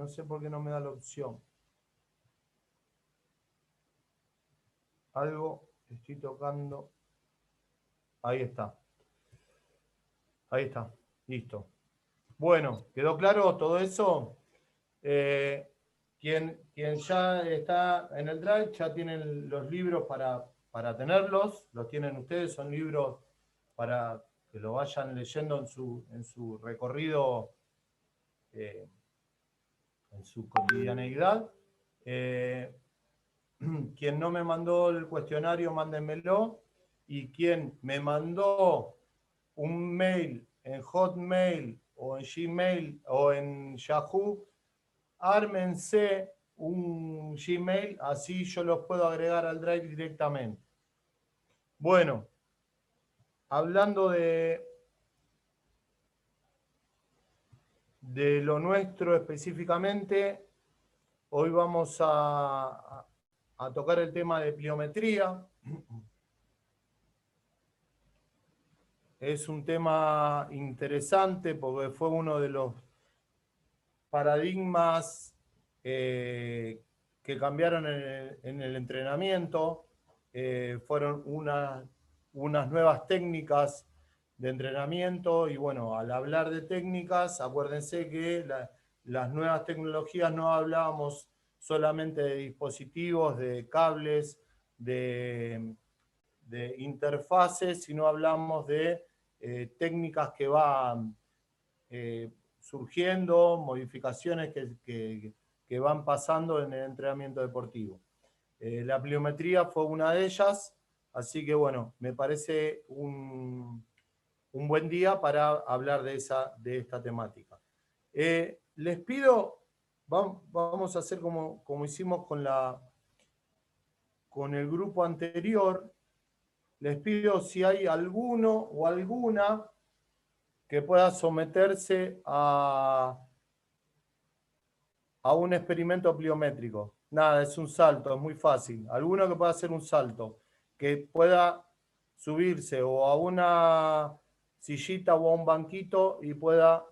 no sé por qué no me da la opción. Algo estoy tocando. Ahí está. Ahí está. Listo. Bueno, ¿quedó claro todo eso? Quien ya está en el Drive ya tienen los libros para tenerlos. Los tienen ustedes. Son libros para que lo vayan leyendo en su recorrido, en su cotidianeidad. Quien no me mandó el cuestionario, mándenmelo. Y quien me mandó un mail en Hotmail o en Gmail o en Yahoo, ármense un Gmail, así yo los puedo agregar al Drive directamente. Bueno, hablando de lo nuestro específicamente, hoy vamos a tocar el tema de pliometría. Es un tema interesante porque fue uno de los paradigmas que cambiaron en el entrenamiento. Fueron unas nuevas técnicas de entrenamiento y bueno, al hablar de técnicas, acuérdense que las nuevas tecnologías no hablábamos solamente de dispositivos, de cables, de interfaces, sino hablamos de técnicas que van surgiendo, modificaciones que van pasando en el entrenamiento deportivo. La pliometría fue una de ellas, así que bueno, me parece un buen día para hablar de esta temática. Les pido, vamos a hacer como hicimos con el grupo anterior, les pido si hay alguno o alguna que pueda someterse a un experimento pliométrico. Nada, es un salto, es muy fácil. Alguno que pueda hacer un salto, que pueda subirse o a una sillita o a un banquito y pueda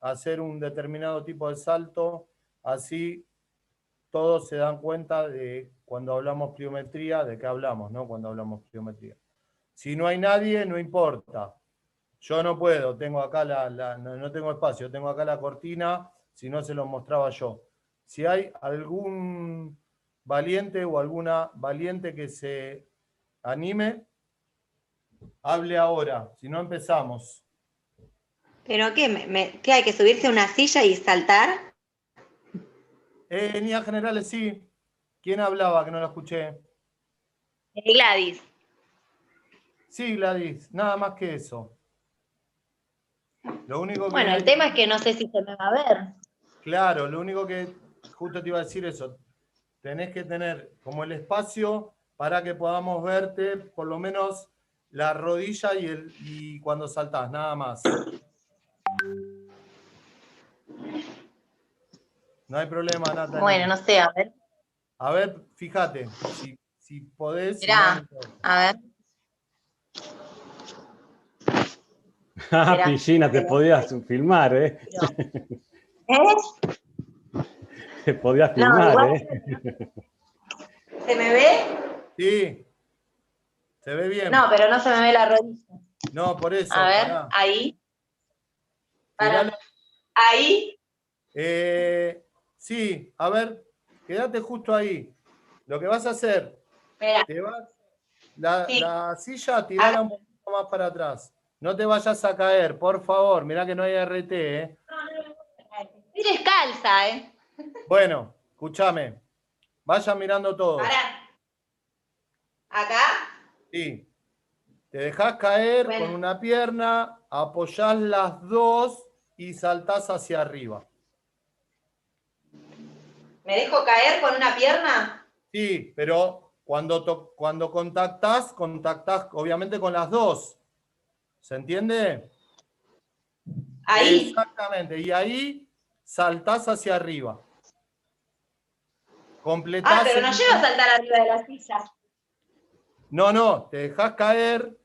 hacer un determinado tipo de salto, así todos se dan cuenta de cuando hablamos pliometría, de qué hablamos, ¿no? Cuando hablamos pliometría. Si no hay nadie, no importa. Yo no puedo, tengo acá no tengo espacio, tengo acá la cortina, si no se los mostraba yo. Si hay algún valiente o alguna valiente que se anime, hable ahora, si no empezamos. ¿Pero qué? ¿Qué hay que subirse a una silla y saltar? En líneas generales sí. ¿Quién hablaba que no lo escuché? Gladys. Sí, Gladys, nada más que eso. Lo único que Bueno, el tema es que no sé si se me va a ver. Claro, lo único que justo te iba a decir eso. Tenés que tener como el espacio para que podamos verte por lo menos la rodilla y cuando saltás, nada más. No hay problema, Natalie. Bueno, no sé, a ver. A ver, fíjate, si podés, si no, Mirá, no importa. a ver. Ah, Pillina, te podías filmar, ¿eh? ¿Eh? Te podías No, filmar, igual. ¿eh? ¿Se me ve? Sí, se ve bien. No, pero no se me ve la rodilla. No, por eso. A ver, pará. ahí. Tiralo. Ahí. Sí, a ver, quédate justo ahí. Lo que vas a hacer, Espera. te vas, Sí. la silla, tirala un poquito más para atrás. No te vayas a caer, por favor. Mirá que no hay RT, ¿eh? Estoy descalza, ¿eh? Bueno, escúchame. Vayan mirando todos. Pará. ¿Acá? Sí. Te dejás caer Bueno. con una pierna, apoyás las dos y saltás hacia arriba. ¿Me dejo caer con una pierna? Sí, pero cuando contactás obviamente con las dos. ¿Se entiende? Ahí. Exactamente. Y ahí saltás hacia arriba. Completás. Ah, pero no llego a saltar arriba de la silla. No, te dejás caer.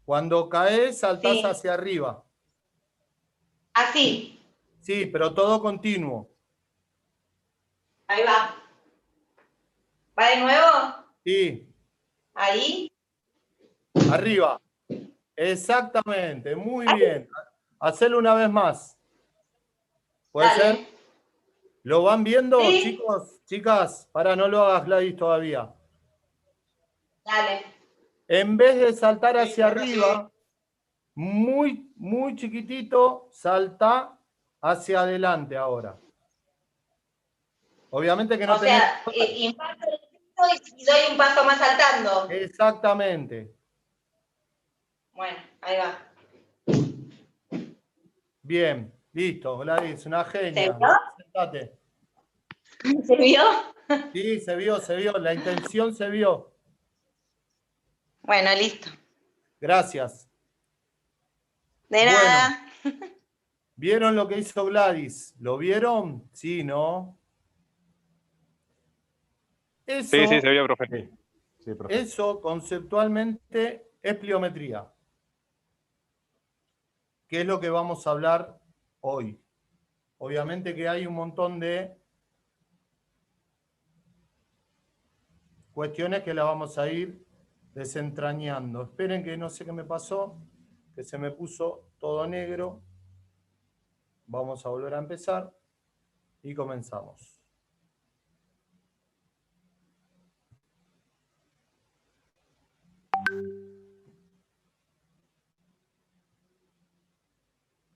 Cuando caes, saltás Sí. hacia arriba. Así. Sí, pero todo continuo. Ahí va. ¿Va de nuevo? Sí, Ahí. arriba. Exactamente, muy Ahí. bien. Hacelo una vez más. ¿Puede ser? Dale. ¿Lo van viendo, Sí. chicos? Chicas, para no lo hagas, Gladys, todavía. Dale. En vez de saltar hacia acá sí. arriba, muy, muy chiquitito, salta hacia adelante ahora. Obviamente que no O tenés... sea, impacto el piso y doy un paso más saltando. Exactamente. Bueno, ahí va. Bien, listo, Gladys, una ¿Se genia. vio? Sentate. ¿Se vio? Sí, se vio, la intención se vio. Bueno, listo. Gracias. De Bueno, nada. ¿vieron lo que hizo Gladys? ¿Lo vieron? Sí, ¿no? Sí, sí, Eso, se vio, profe. Sí, sí, profe. eso conceptualmente es pliometría, que es lo que vamos a hablar hoy. Obviamente que hay un montón de cuestiones que las vamos a ir desentrañando. Esperen que no sé qué me pasó, que se me puso todo negro. Vamos a volver a empezar y comenzamos.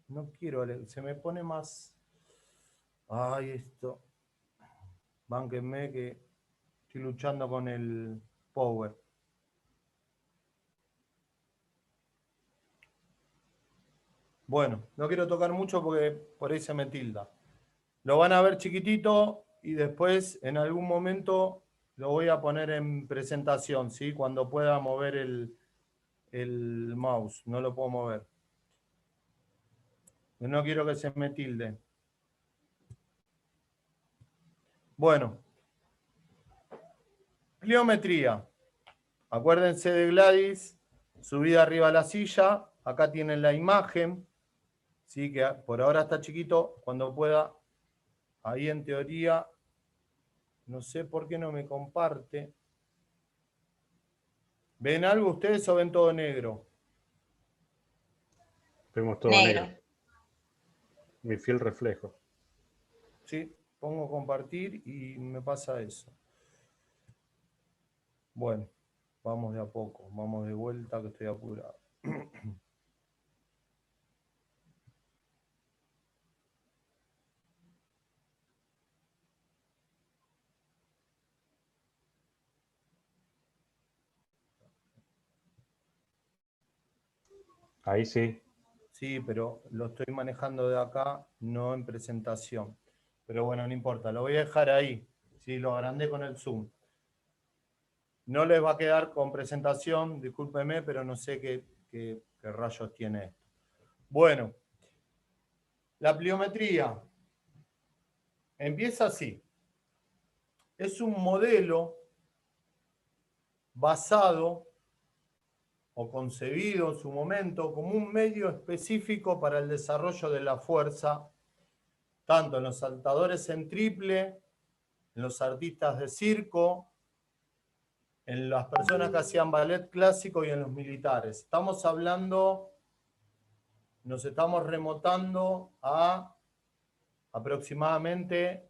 No quiero, se me pone más... Ay, esto. Bánquenme que estoy luchando con el power. Bueno, no quiero tocar mucho porque por ahí se me tilda. Lo van a ver chiquitito y después en algún momento lo voy a poner en presentación, ¿sí? Cuando pueda mover el mouse, no lo puedo mover. No quiero que se me tilde. Bueno, pliometría. Acuérdense de Gladys, subida arriba a la silla. Acá tienen la imagen, ¿sí? Que por ahora está chiquito. Cuando pueda, ahí en teoría, no sé por qué no me comparte. ¿Ven algo ustedes o ven todo negro? Vemos todo Negro. negro. Mi fiel reflejo. Sí, pongo compartir y me pasa eso. Bueno, vamos de a poco, vamos de vuelta que estoy apurado. Ahí sí. Sí, pero lo estoy manejando de acá, no en presentación. Pero bueno, no importa, lo voy a dejar ahí. Sí, lo agrandé con el zoom. No les va a quedar con presentación, discúlpenme, pero no sé qué rayos tiene esto. Bueno, la pliometría empieza así. Es un modelo basado o concebido en su momento como un medio específico para el desarrollo de la fuerza, tanto en los saltadores en triple, en los artistas de circo, en las personas que hacían ballet clásico y en los militares. Estamos hablando, nos estamos remontando a aproximadamente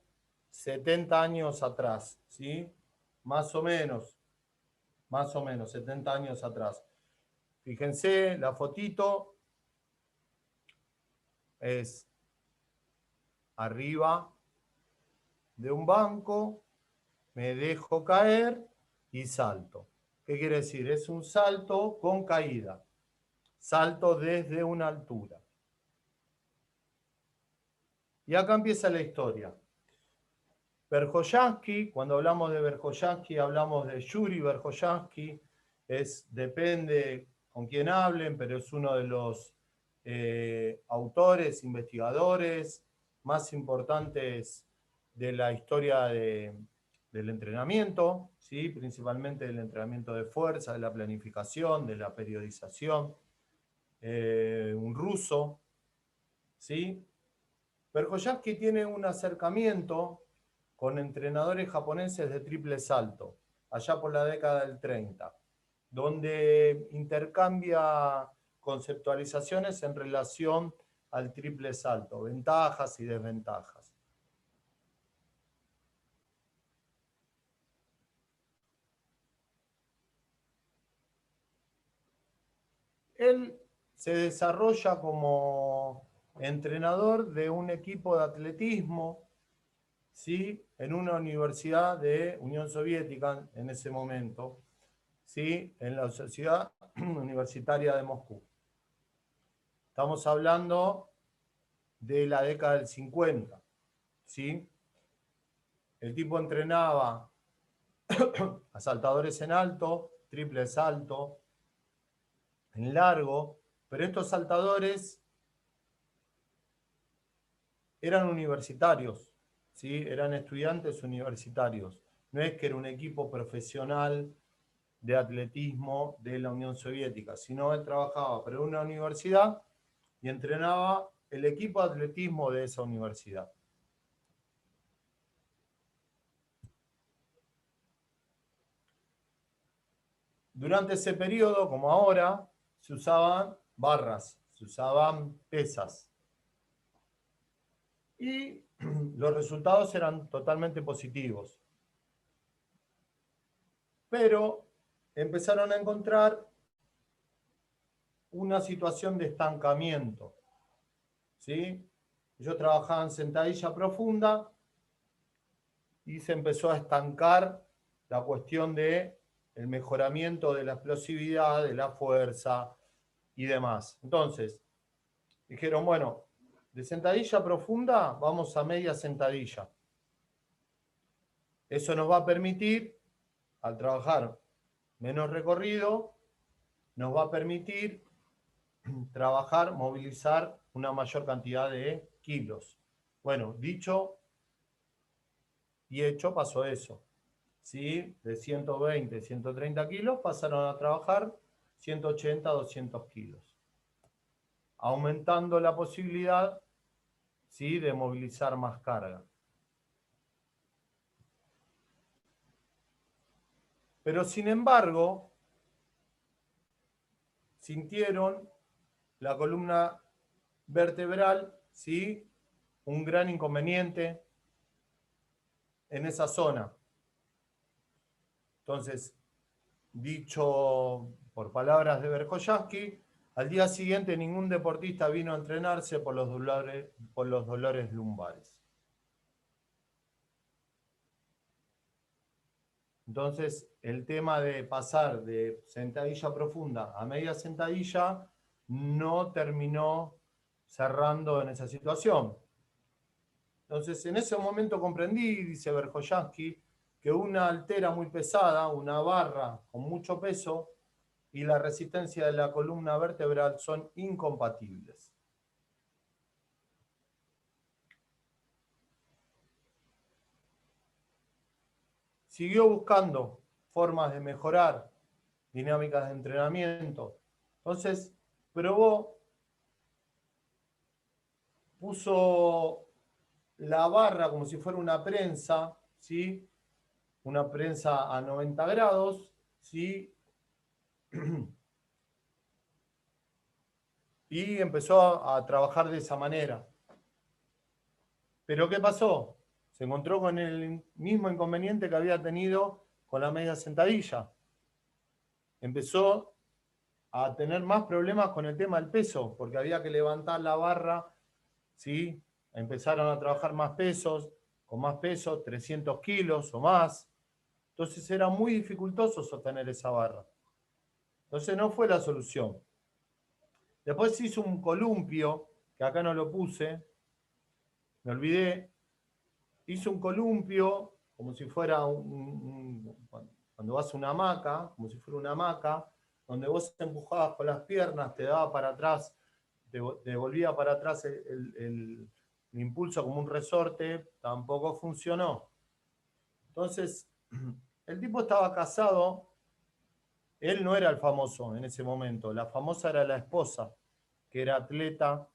70 años atrás, ¿sí? Más o menos, 70 años atrás. Fíjense, la fotito es arriba de un banco, me dejo caer y salto. ¿Qué quiere decir? Es un salto con caída. Salto desde una altura. Y acá empieza la historia. Verkhoyanski, cuando hablamos de Verkhoyanski, hablamos de Yuri Verkhoyanski, depende con quién hablen, pero es uno de los autores, investigadores más importantes de la historia del entrenamiento, ¿sí? Principalmente del entrenamiento de fuerza, de la planificación, de la periodización, un ruso, ¿sí? Verkhoyanski tiene un acercamiento con entrenadores japoneses de triple salto, allá por la década del 30, donde intercambia conceptualizaciones en relación al triple salto, ventajas y desventajas. Él se desarrolla como entrenador de un equipo de atletismo, ¿sí? En una universidad de Unión Soviética en ese momento, ¿sí? En la Sociedad Universitaria de Moscú. Estamos hablando de la década del 50, ¿sí? El tipo entrenaba a saltadores en alto, triple salto, en largo, pero estos saltadores eran universitarios, ¿sí? Eran estudiantes universitarios. No es que era un equipo profesional de atletismo de la Unión Soviética, sino él trabajaba para una universidad y entrenaba el equipo de atletismo de esa universidad. Durante ese periodo, como ahora, se usaban barras, se usaban pesas. Y los resultados eran totalmente positivos. Pero empezaron a encontrar una situación de estancamiento, ¿sí? Ellos trabajaban sentadilla profunda y se empezó a estancar la cuestión de el mejoramiento de la explosividad, de la fuerza y demás. Entonces, dijeron, bueno, de sentadilla profunda vamos a media sentadilla. Eso nos va a permitir, al trabajar menos recorrido, nos va a permitir trabajar, movilizar una mayor cantidad de kilos. Bueno, dicho y hecho, pasó eso. ¿Sí? De 120, 130 kilos pasaron a trabajar 180, 200 kilos. Aumentando la posibilidad, ¿sí?, de movilizar más carga. Pero sin embargo, sintieron la columna vertebral, ¿sí?, un gran inconveniente en esa zona. Entonces, dicho por palabras de Verkhoyanski, al día siguiente ningún deportista vino a entrenarse por los dolores lumbares. Entonces, el tema de pasar de sentadilla profunda a media sentadilla no terminó cerrando en esa situación. Entonces, en ese momento comprendí, dice Verkhoyanski, que una altera muy pesada, una barra con mucho peso, y la resistencia de la columna vertebral son incompatibles. Siguió buscando formas de mejorar dinámicas de entrenamiento. Entonces, probó, puso la barra como si fuera una prensa, ¿sí? Una prensa a 90 grados, ¿sí? Y empezó a trabajar de esa manera. ¿Pero qué pasó? Se encontró con el mismo inconveniente que había tenido con la media sentadilla. Empezó a tener más problemas con el tema del peso, porque había que levantar la barra, ¿sí? Empezaron a trabajar más pesos, con más peso, 300 kilos o más. Entonces era muy dificultoso sostener esa barra. Entonces no fue la solución. Después se hizo un columpio, que acá no lo puse, me olvidé. Hizo un columpio, como si fuera cuando vas a una hamaca, como si fuera una hamaca, donde vos te empujabas con las piernas, te daba para atrás, te volvía para atrás el impulso como un resorte, tampoco funcionó. Entonces, el tipo estaba casado, él no era el famoso en ese momento, la famosa era la esposa, que era atleta,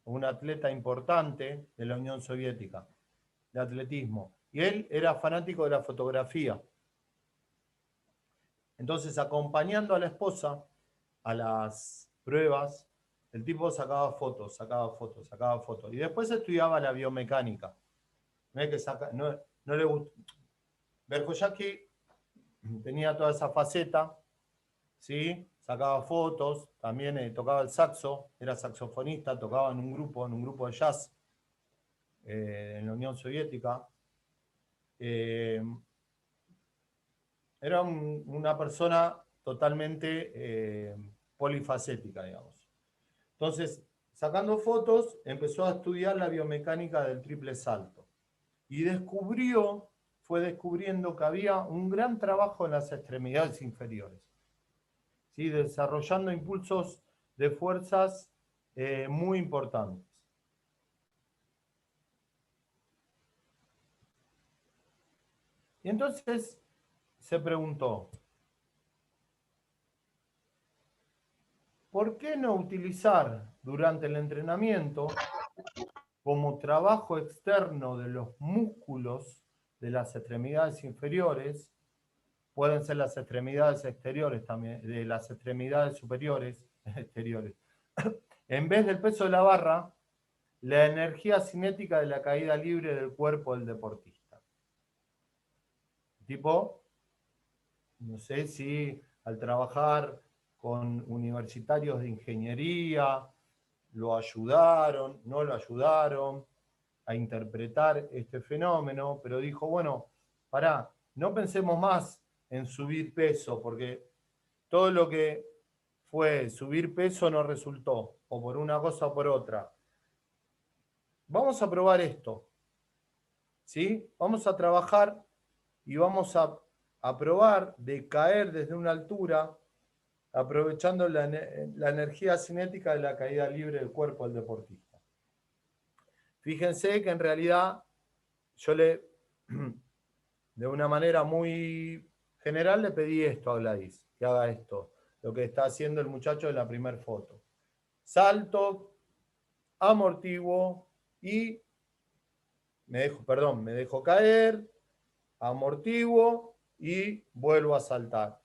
una atleta importante de la Unión Soviética, de atletismo. Y él era fanático de la fotografía. Entonces, acompañando a la esposa a las pruebas, el tipo sacaba fotos, sacaba fotos, sacaba fotos. Y después estudiaba la biomecánica. No es que no le gustó. Verjoyaki tenía toda esa faceta, ¿sí? Sacaba fotos, también tocaba el saxo, era saxofonista, tocaba en un grupo de jazz en la Unión Soviética. Era una persona totalmente polifacética, digamos. Entonces, sacando fotos, empezó a estudiar la biomecánica del triple salto. Y fue descubriendo que había un gran trabajo en las extremidades inferiores, ¿sí? Desarrollando impulsos de fuerzas muy importantes. Y entonces se preguntó, ¿por qué no utilizar durante el entrenamiento como trabajo externo de los músculos de las extremidades inferiores? Pueden ser las extremidades exteriores también, de las extremidades superiores, exteriores. En vez del peso de la barra, la energía cinética de la caída libre del cuerpo del deportista. Tipo, no sé si al trabajar con universitarios de ingeniería lo ayudaron, no lo ayudaron a interpretar este fenómeno, pero dijo, bueno, pará, no pensemos más en subir peso, porque todo lo que fue subir peso no resultó, o por una cosa o por otra. Vamos a probar esto, ¿sí? Vamos a trabajar y vamos a probar de caer desde una altura, aprovechando la energía cinética de la caída libre del cuerpo del deportista. Fíjense que en realidad yo de una manera muy general le pedí esto a Gladys, que haga esto, lo que está haciendo el muchacho en la primera foto. Salto, amortiguo y me dejo caer, amortiguo y vuelvo a saltar.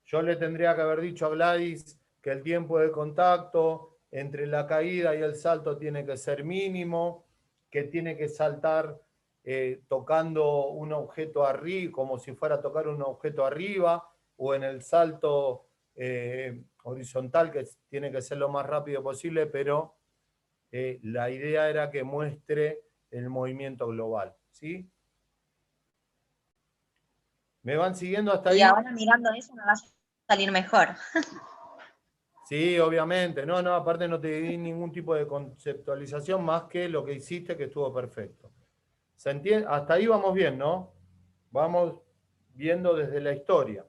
Yo le tendría que haber dicho a Gladys que el tiempo de contacto entre la caída y el salto tiene que ser mínimo, que tiene que saltar tocando un objeto arriba, como si fuera a tocar un objeto arriba, o en el salto horizontal, que tiene que ser lo más rápido posible, pero la idea era que muestre el movimiento global, ¿sí? ¿Me van siguiendo hasta ahí? Y ahora mirando eso me va a salir mejor. Sí, obviamente. No, aparte no te di ningún tipo de conceptualización más que lo que hiciste, que estuvo perfecto. ¿Se entiende? Hasta ahí vamos bien, ¿no? Vamos viendo desde la historia.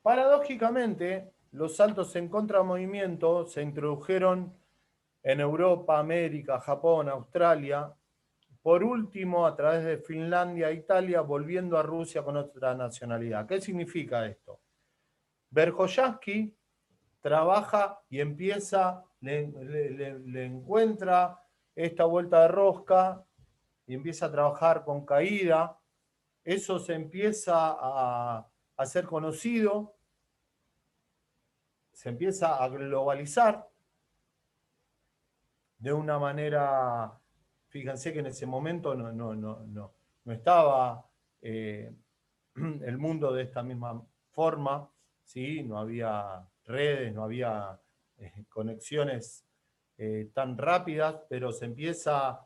Paradójicamente, los saltos en contramovimiento se introdujeron en Europa, América, Japón, Australia, por último a través de Finlandia e Italia, volviendo a Rusia con otra nacionalidad. ¿Qué significa esto? Verjoyavski trabaja y empieza, le encuentra esta vuelta de rosca y empieza a trabajar con caída. Eso se empieza a hacer conocido, se empieza a globalizar de una manera, fíjense que en ese momento no estaba el mundo de esta misma forma, ¿sí? No había redes, no había conexiones tan rápidas, pero se empieza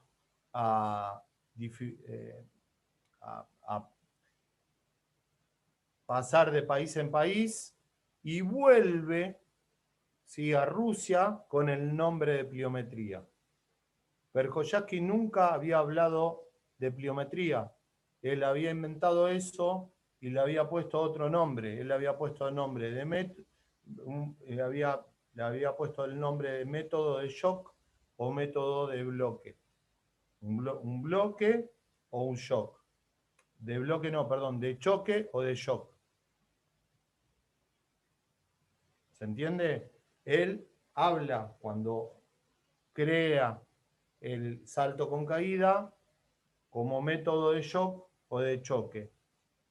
a, a pasar de país en país y vuelve, ¿sí?, a Rusia con el nombre de pliometría. Verjoyavski nunca había hablado de pliometría. Él había inventado eso y le había puesto otro nombre. Él le había puesto el nombre de le había puesto el nombre de método de shock o método de bloque. Un bloque o un shock. De bloque no, perdón, de choque o de shock. ¿Se entiende? Él habla cuando crea el salto con caída como método de shock o de choque,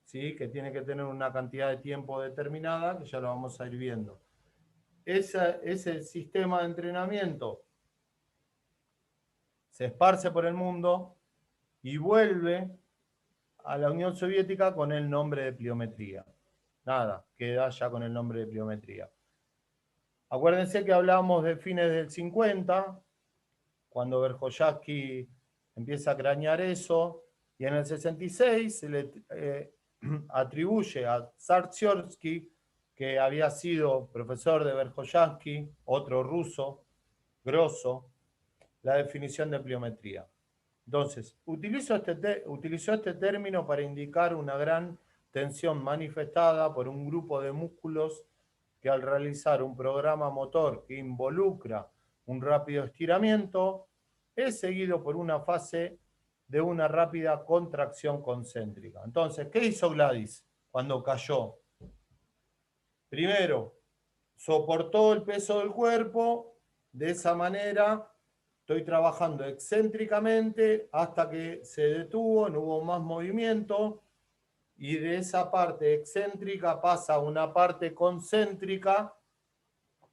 ¿sí? Que tiene que tener una cantidad de tiempo determinada, que ya lo vamos a ir viendo. Ese sistema de entrenamiento se esparce por el mundo y vuelve a la Unión Soviética con el nombre de pliometría. Nada, queda ya con el nombre de pliometría. Acuérdense que hablábamos de fines del 50, cuando Verjoyavsky empieza a cranear eso, y en el 66 se le atribuye a Zartsiorsky, que había sido profesor de Verjoyavsky, otro ruso, grosso, la definición de pliometría. Entonces, utilizó este término para indicar una gran tensión manifestada por un grupo de músculos que al realizar un programa motor que involucra un rápido estiramiento, es seguido por una fase de una rápida contracción concéntrica. Entonces, ¿qué hizo Gladys cuando cayó? Primero, soportó el peso del cuerpo, de esa manera estoy trabajando excéntricamente hasta que se detuvo, no hubo más movimiento, y de esa parte excéntrica pasa a una parte concéntrica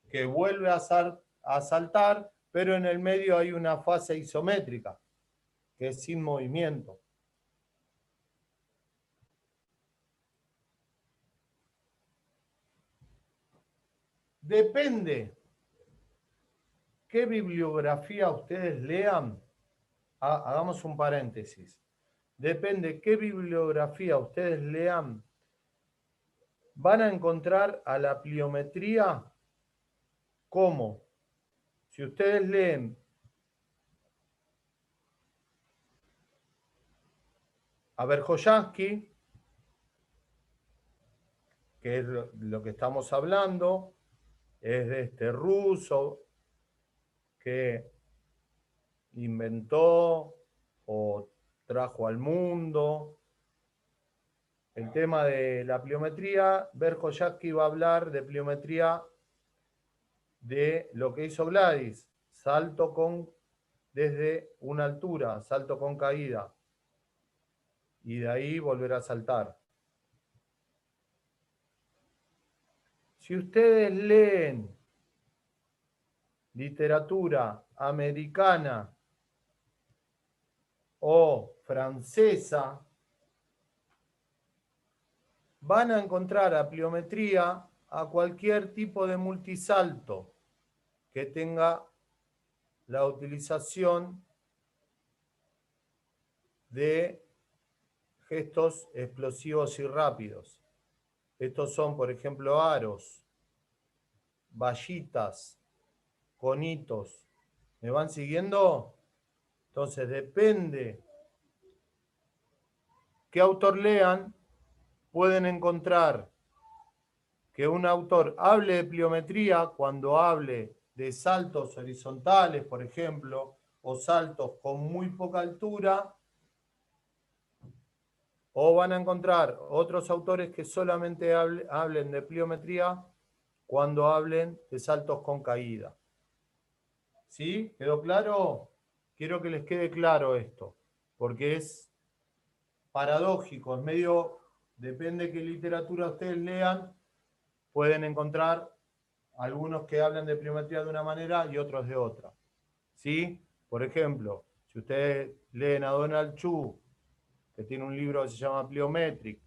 que vuelve a saltar, pero en el medio hay una fase isométrica, que es sin movimiento. Depende qué bibliografía ustedes lean. Hagamos un paréntesis. Depende qué bibliografía ustedes lean, van a encontrar a la pliometría como, si ustedes leen a Verjoyavsky, que es lo que estamos hablando, es de este ruso que inventó o trajo al mundo el tema de la pliometría. Verjoyavsky va a hablar de pliometría de lo que hizo Gladys, salto desde una altura, salto con caída, y de ahí volver a saltar. Si ustedes leen literatura americana o francesa, van a encontrar a pliometría a cualquier tipo de multisalto que tenga la utilización de gestos explosivos y rápidos. Estos son, por ejemplo, aros, vallitas, conitos. ¿Me van siguiendo? Entonces, depende qué autor lean, pueden encontrar que un autor hable de pliometría cuando hable de saltos horizontales, por ejemplo, o saltos con muy poca altura, o van a encontrar otros autores que solamente hablen de pliometría cuando hablen de saltos con caída. ¿Sí? ¿Quedó claro? Quiero que les quede claro esto, porque es paradójico, es medio, depende qué literatura ustedes lean, pueden encontrar algunos que hablan de pliometría de una manera y otros de otra. ¿Sí? Por ejemplo, si ustedes leen a Donald Chu, que tiene un libro que se llama Pliometric,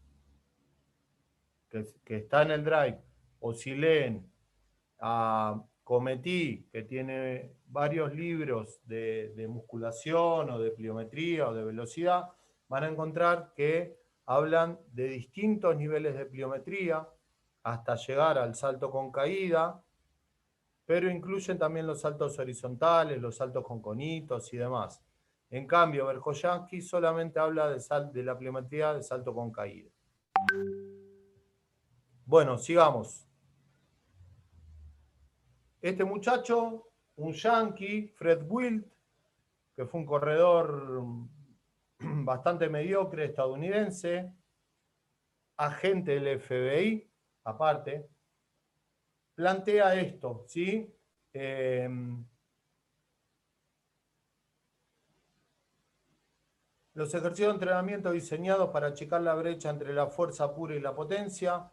que está en el Drive, o si leen a Cometí, que tiene varios libros de musculación o de pliometría o de velocidad, van a encontrar que hablan de distintos niveles de pliometría hasta llegar al salto con caída, pero incluyen también los saltos horizontales, los saltos con conitos y demás. En cambio, Verjoyavsky solamente habla de la pliometría de salto con caída. Bueno, sigamos. Este muchacho, un yankee, Fred Wilt, que fue un corredor bastante mediocre estadounidense, agente del FBI, aparte, plantea esto, ¿sí? Los ejercicios de entrenamiento diseñados para achicar la brecha entre la fuerza pura y la potencia.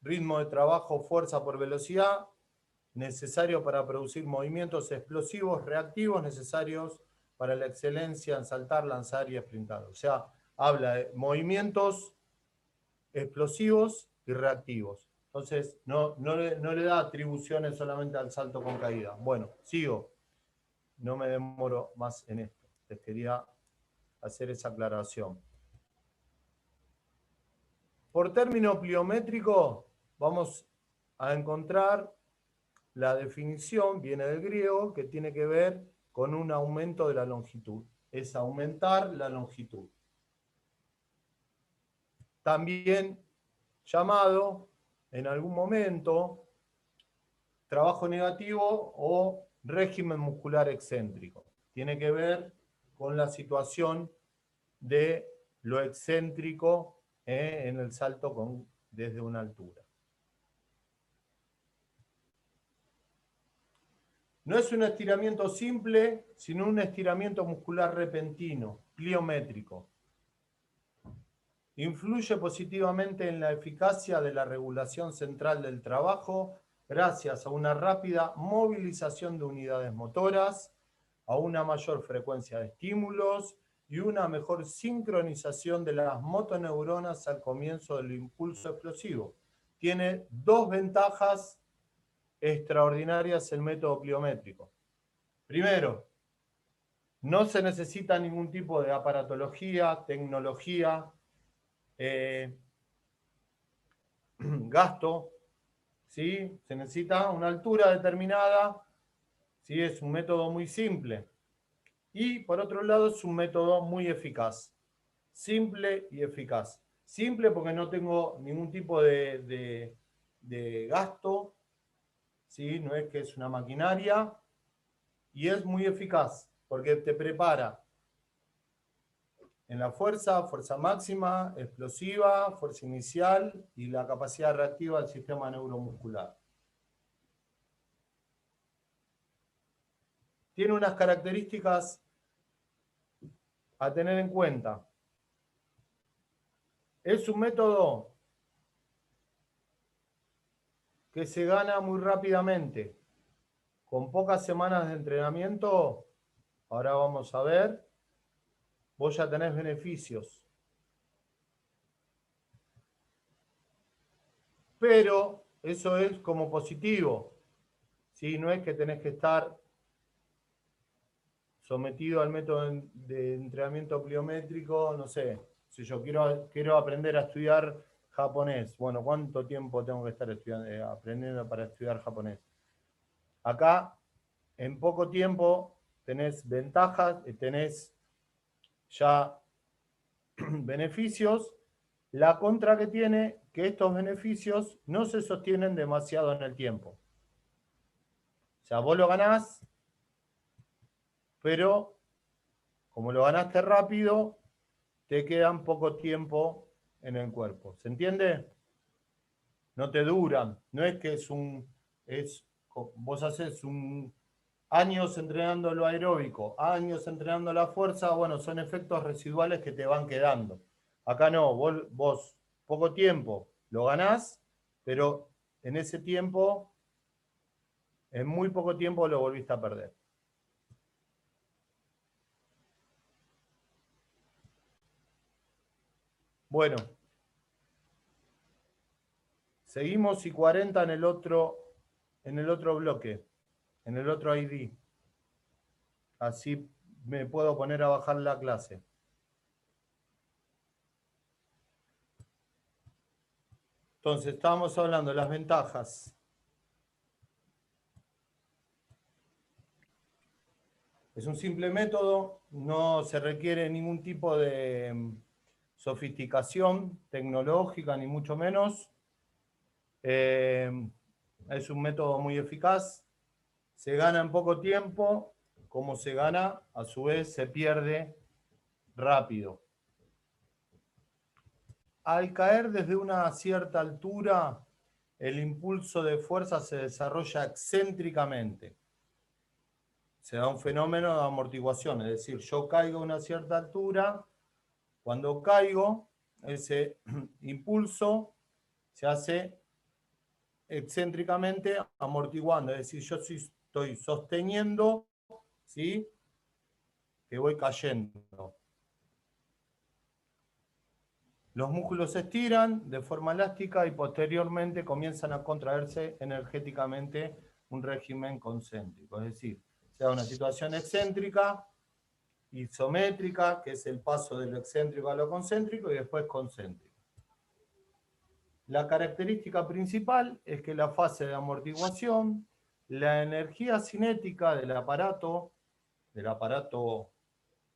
Ritmo de trabajo, fuerza por velocidad, necesario para producir movimientos explosivos reactivos necesarios para la excelencia en saltar, lanzar y sprintar. O sea, habla de movimientos explosivos y reactivos. Entonces, no le da atribuciones solamente al salto con caída. Bueno, sigo. No me demoro más en esto. Les quería hacer esa aclaración. Por término pliométrico, vamos a encontrar la definición, viene del griego, que tiene que ver con un aumento de la longitud. Es aumentar la longitud. También llamado, en algún momento, trabajo negativo o régimen muscular excéntrico. Tiene que ver con la situación de lo excéntrico en el salto desde una altura. No es un estiramiento simple, sino un estiramiento muscular repentino, pliométrico. Influye positivamente en la eficacia de la regulación central del trabajo gracias a una rápida movilización de unidades motoras, a una mayor frecuencia de estímulos y una mejor sincronización de las motoneuronas al comienzo del impulso explosivo. Tiene dos ventajas extraordinarias el método pliométrico. Primero, no se necesita ningún tipo de aparatología, tecnología, gasto, ¿sí? Se necesita una altura determinada, ¿sí? Es un método muy simple. Y por otro lado es un método muy eficaz, simple y eficaz. Simple porque no tengo ningún tipo de gasto, ¿sí? No es que es una maquinaria, y es muy eficaz porque te prepara en la fuerza, fuerza máxima, explosiva, fuerza inicial y la capacidad reactiva del sistema neuromuscular. Tiene unas características a tener en cuenta. Es un método que se gana muy rápidamente. Con pocas semanas de entrenamiento, ahora vamos a ver, vos ya tenés beneficios. Pero eso es como positivo, ¿sí? No es que tenés que estar sometido al método de entrenamiento pliométrico, no sé, si yo quiero aprender a estudiar japonés, bueno, ¿cuánto tiempo tengo que estar aprendiendo para estudiar japonés? Acá, en poco tiempo, tenés ventajas, tenés ya beneficios. La contra que tiene, que estos beneficios no se sostienen demasiado en el tiempo. O sea, vos lo ganás, pero como lo ganaste rápido, te quedan poco tiempo en el cuerpo. ¿Se entiende? No te duran. No es que vos haces años entrenando lo aeróbico, años entrenando la fuerza, bueno, son efectos residuales que te van quedando. Acá no, vos poco tiempo lo ganás, pero en ese tiempo, en muy poco tiempo lo volviste a perder. Bueno, seguimos y 40 en el otro bloque, en el otro ID. Así me puedo poner a bajar la clase. Entonces, estábamos hablando de las ventajas. Es un simple método, no se requiere ningún tipo de sofisticación tecnológica, ni mucho menos. Es un método muy eficaz. Se gana en poco tiempo, como se gana, a su vez se pierde rápido. Al caer desde una cierta altura, el impulso de fuerza se desarrolla excéntricamente. se da un fenómeno de amortiguación, es decir, yo caigo a una cierta altura, cuando caigo, ese impulso se hace excéntricamente amortiguando, es decir, yo sí estoy sosteniendo, ¿sí?, que voy cayendo. Los músculos se estiran de forma elástica y posteriormente comienzan a contraerse energéticamente un régimen concéntrico. Es decir, se da una situación excéntrica, isométrica, que es el paso de lo excéntrico a lo concéntrico, y después concéntrico. La característica principal es que la fase de amortiguación, la energía cinética del aparato,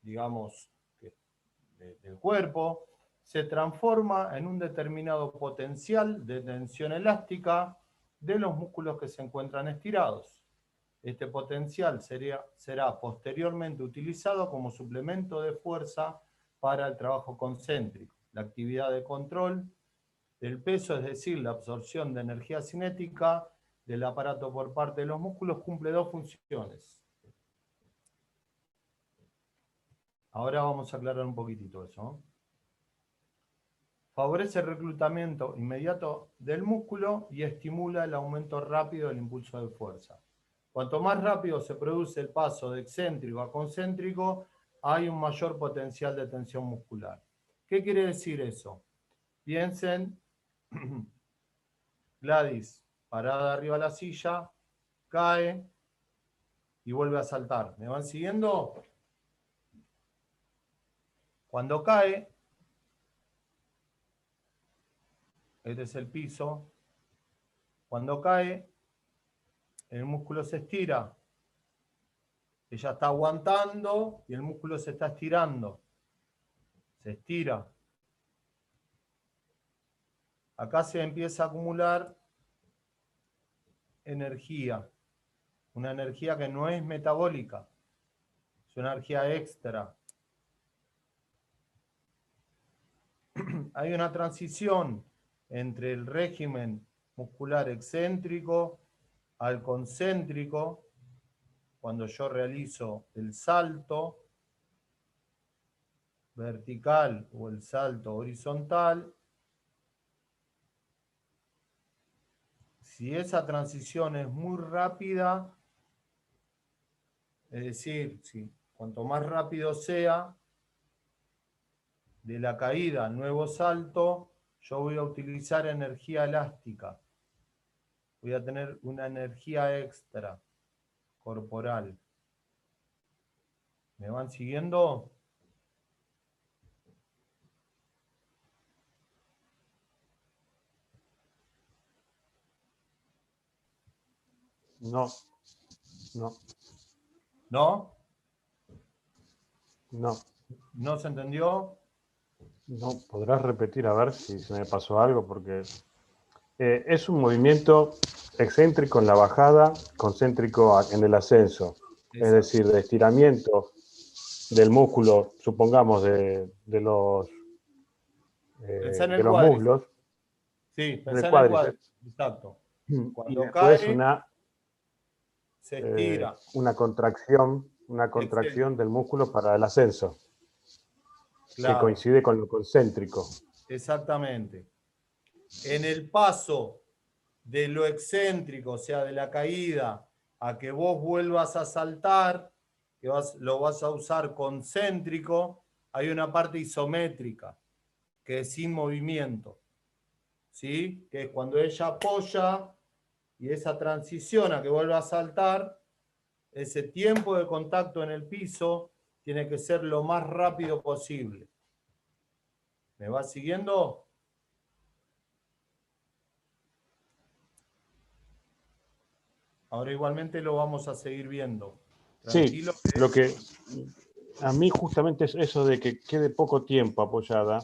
digamos, del cuerpo, se transforma en un determinado potencial de tensión elástica de los músculos que se encuentran estirados. Este potencial será posteriormente utilizado como suplemento de fuerza para el trabajo concéntrico. La actividad de control del peso, es decir, la absorción de energía cinética del aparato por parte de los músculos, cumple dos funciones. Ahora vamos a aclarar un poquitito eso, ¿no? Favorece el reclutamiento inmediato del músculo y estimula el aumento rápido del impulso de fuerza. Cuanto más rápido se produce el paso de excéntrico a concéntrico, hay un mayor potencial de tensión muscular. ¿Qué quiere decir eso? Piensen, Gladys, parada arriba de la silla, cae y vuelve a saltar. ¿Me van siguiendo? Cuando cae, este es el piso, cuando cae, el músculo se estira. Ella está aguantando y el músculo se está estirando. Se estira. Acá se empieza a acumular energía. Una energía que no es metabólica. Es una energía extra. Hay una transición entre el régimen muscular excéntrico al concéntrico, cuando yo realizo el salto vertical o el salto horizontal. Si esa transición es muy rápida, es decir, cuanto más rápido sea, de la caída al nuevo salto, yo voy a utilizar energía elástica. Voy a tener una energía extra corporal. ¿Me van siguiendo? No, no, ¿No? no, ¿No se entendió? no. ¿Podrás repetir a ver si se me pasó algo? Porque es un movimiento excéntrico en la bajada, concéntrico en el ascenso. Exacto. Es decir, de estiramiento del músculo, supongamos, de los muslos. Sí, en el pensá en el cuádriceps. cuádriceps. Exacto. Y Cuando después cae, se estira. una contracción del músculo para el ascenso, Claro. que coincide con lo concéntrico. Exactamente. En el paso de lo excéntrico, o sea, de la caída, a que vos vuelvas a saltar, que lo vas a usar concéntrico, hay una parte isométrica, que es sin movimiento, ¿sí? Que es cuando ella apoya y esa transición a que vuelva a saltar, ese tiempo de contacto en el piso tiene que ser lo más rápido posible. ¿Me va siguiendo? Ahora igualmente lo vamos a seguir viendo. Tranquilo. Sí, lo que a mí justamente es eso de que quede poco tiempo apoyada,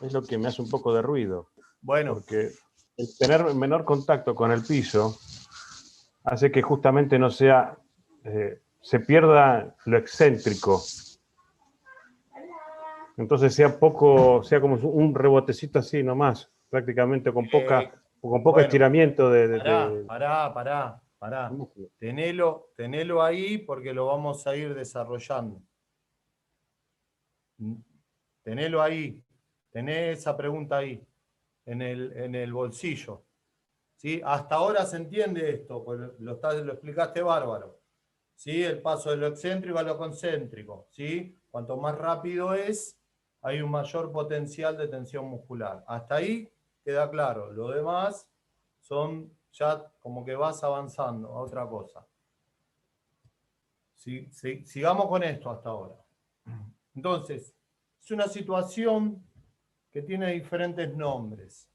es lo que me hace un poco de ruido. Bueno. Porque el tener menor contacto con el piso hace que justamente no sea, se pierda lo excéntrico. Entonces sea como un rebotecito así nomás, prácticamente con poco bueno, estiramiento Pará. Pará, tenelo ahí porque lo vamos a ir desarrollando. Tenelo ahí, tenés esa pregunta ahí, en el bolsillo. ¿Sí? Hasta ahora se entiende esto, pues lo explicaste bárbaro. ¿Sí? El paso de lo excéntrico a lo concéntrico. ¿Sí? Cuanto más rápido es, hay un mayor potencial de tensión muscular. Hasta ahí queda claro. Lo demás son ya como que vas avanzando a otra cosa. Sigamos con esto hasta ahora. Entonces, es una situación que tiene diferentes nombres.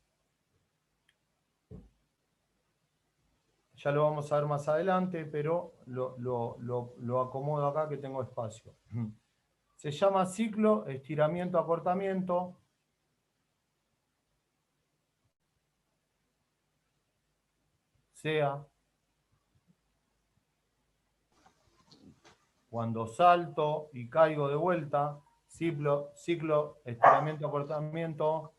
Ya lo vamos a ver más adelante, pero lo acomodo acá que tengo espacio. Se llama ciclo estiramiento-acortamiento. Sea cuando salto y caigo de vuelta, ciclo estiramiento-acortamiento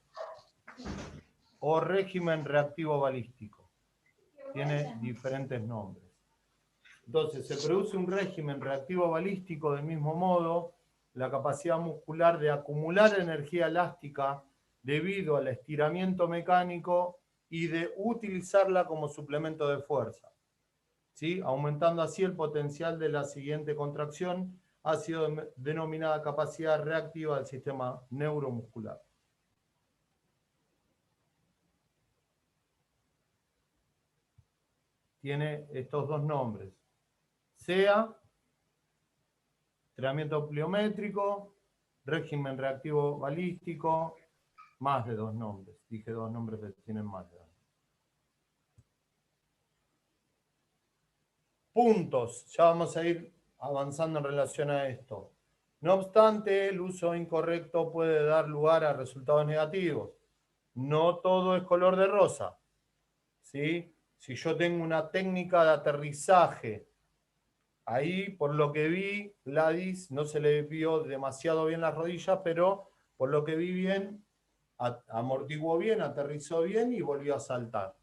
o régimen reactivo balístico. Tiene diferentes nombres. Entonces, se produce un régimen reactivo balístico del mismo modo, la capacidad muscular de acumular energía elástica debido al estiramiento mecánico y de utilizarla como suplemento de fuerza, ¿sí? Aumentando así el potencial de la siguiente contracción, ha sido denominada capacidad reactiva del sistema neuromuscular. Tiene estos dos nombres. Sea entrenamiento pliométrico, régimen reactivo balístico, más de dos nombres. Dije dos nombres que tienen más de dos. Puntos. Ya vamos a ir avanzando en relación a esto. No obstante, el uso incorrecto puede dar lugar a resultados negativos. No todo es color de rosa, ¿sí? Si yo tengo una técnica de aterrizaje, ahí, por lo que vi, Gladys no se le vio demasiado bien las rodillas, pero por lo que vi bien, amortiguó bien, aterrizó bien y volvió a saltar.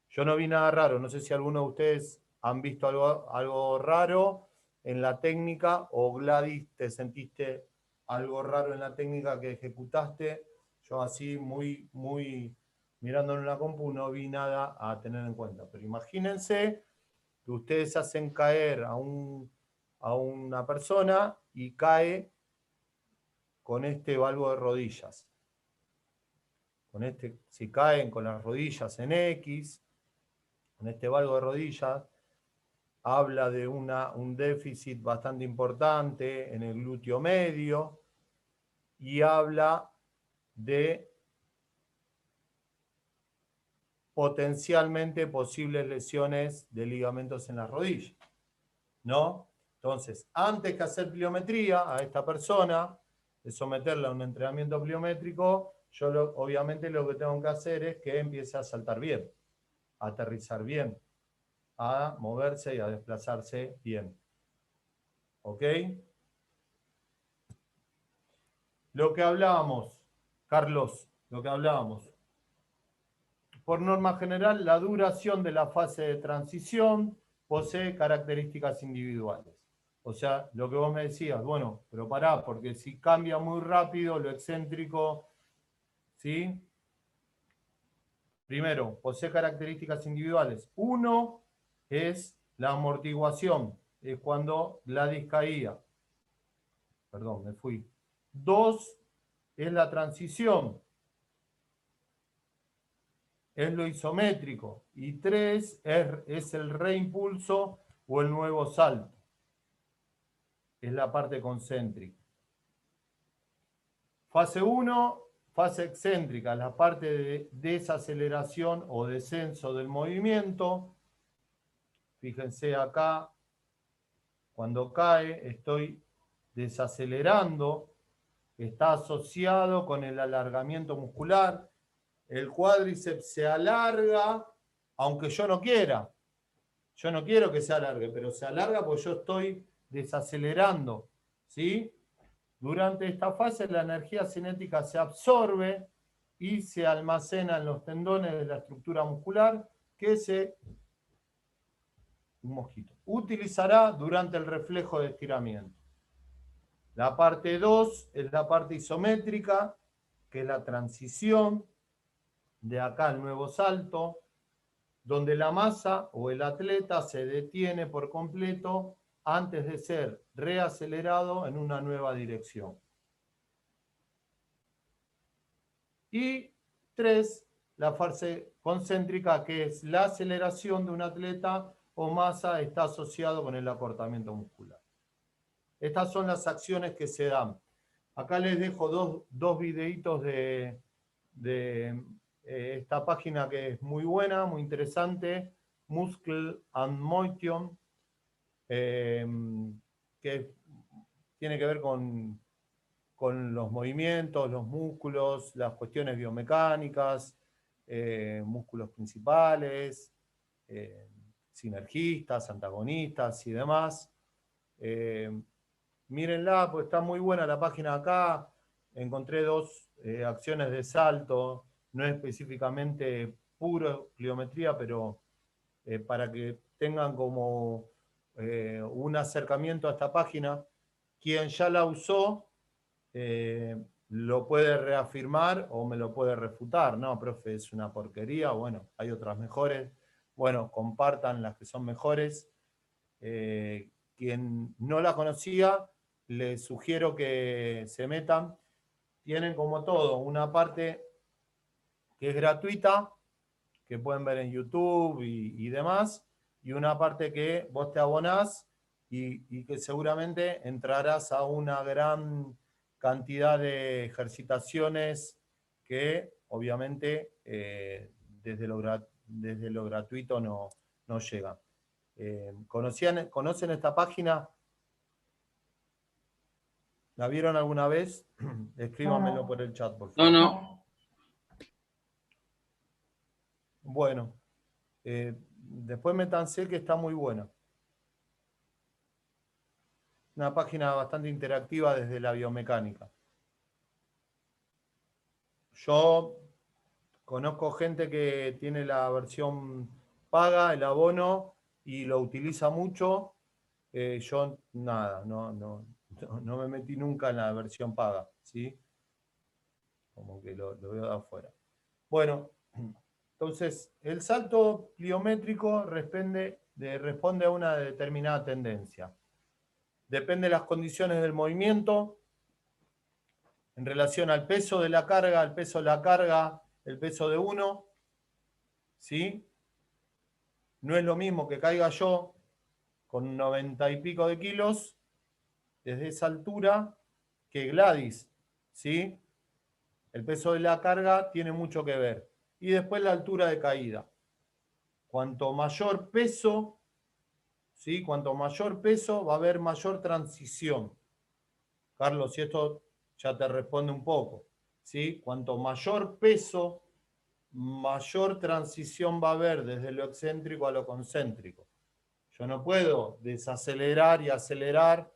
Yo no vi nada raro, no sé si alguno de ustedes han visto algo raro en la técnica o Gladys te sentiste algo raro en la técnica que ejecutaste. Yo así muy mirándolo en la compu no vi nada a tener en cuenta. Pero imagínense que ustedes hacen caer a una persona y cae con este valgo de rodillas. Si caen con las rodillas en X, con este valgo de rodillas, habla de un déficit bastante importante en el glúteo medio y habla de potencialmente posibles lesiones de ligamentos en las rodillas, ¿no? Entonces, antes que hacer pliometría a esta persona, de someterla a un entrenamiento pliométrico, yo obviamente lo que tengo que hacer es que empiece a saltar bien, a aterrizar bien, a moverse y a desplazarse bien. ¿Ok? Lo que hablábamos, Carlos, lo que hablábamos. Por norma general, la duración de la fase de transición posee características individuales. O sea, lo que vos me decías, bueno, pero pará, porque si cambia muy rápido lo excéntrico, ¿sí? Primero, posee características individuales. Uno es la amortiguación, es cuando Gladys caía. Perdón, me fui. Dos es la transición, es lo isométrico. Y tres es el reimpulso o el nuevo salto. Es la parte concéntrica. Fase 1, fase excéntrica, la parte de desaceleración o descenso del movimiento. Fíjense acá, cuando cae estoy desacelerando, está asociado con el alargamiento muscular. El cuádriceps se alarga, aunque yo no quiera. Yo no quiero que se alargue, pero se alarga porque yo estoy desacelerando, ¿sí? Durante esta fase la energía cinética se absorbe y se almacena en los tendones de la estructura muscular que se un mosquito. Utilizará durante el reflejo de estiramiento. La parte 2 es la parte isométrica, que es la transición de acá al nuevo salto, donde la masa o el atleta se detiene por completo antes de ser reacelerado en una nueva dirección. Y 3, la fase concéntrica, que es la aceleración de un atleta o masa está asociado con el acortamiento muscular. Estas son las acciones que se dan. Acá les dejo dos videitos de esta página que es muy buena, muy interesante, Muscle and Motion, que tiene que ver con los movimientos, los músculos, las cuestiones biomecánicas, músculos principales, sinergistas, antagonistas y demás. Mírenla, pues está muy buena la página acá. Encontré 2 acciones de salto, no es específicamente puro pliometría, pero para que tengan como un acercamiento a esta página. Quien ya la usó lo puede reafirmar o me lo puede refutar. No, profe, es una porquería. Bueno, hay otras mejores. Bueno, compartan las que son mejores. Quien no la conocía, les sugiero que se metan. Tienen como todo una parte que es gratuita, que pueden ver en YouTube y demás, y una parte que vos te abonás y que seguramente entrarás a una gran cantidad de ejercitaciones que obviamente desde lo gratuito no llegan. ¿Conocen esta página? ¿La vieron alguna vez? Escríbanmelo por el chat, por favor. No. Bueno, después métanse que está muy buena. Una página bastante interactiva desde la biomecánica. Yo conozco gente que tiene la versión paga, el abono, y lo utiliza mucho. Yo nada, no me metí nunca en la versión paga, ¿sí? Como que lo veo de afuera. Bueno, entonces el salto pliométrico responde a una determinada tendencia. Depende de las condiciones del movimiento, en relación al peso de la carga, el peso de uno, ¿sí? No es lo mismo que caiga yo con 90 y pico de kilos desde esa altura que Gladys, ¿sí? El peso de la carga tiene mucho que ver. Y después la altura de caída. Cuanto mayor peso, ¿sí? Cuanto mayor peso va a haber mayor transición. Carlos, y esto ya te responde un poco, ¿sí? Cuanto mayor peso, mayor transición va a haber desde lo excéntrico a lo concéntrico. Yo no puedo desacelerar y acelerar,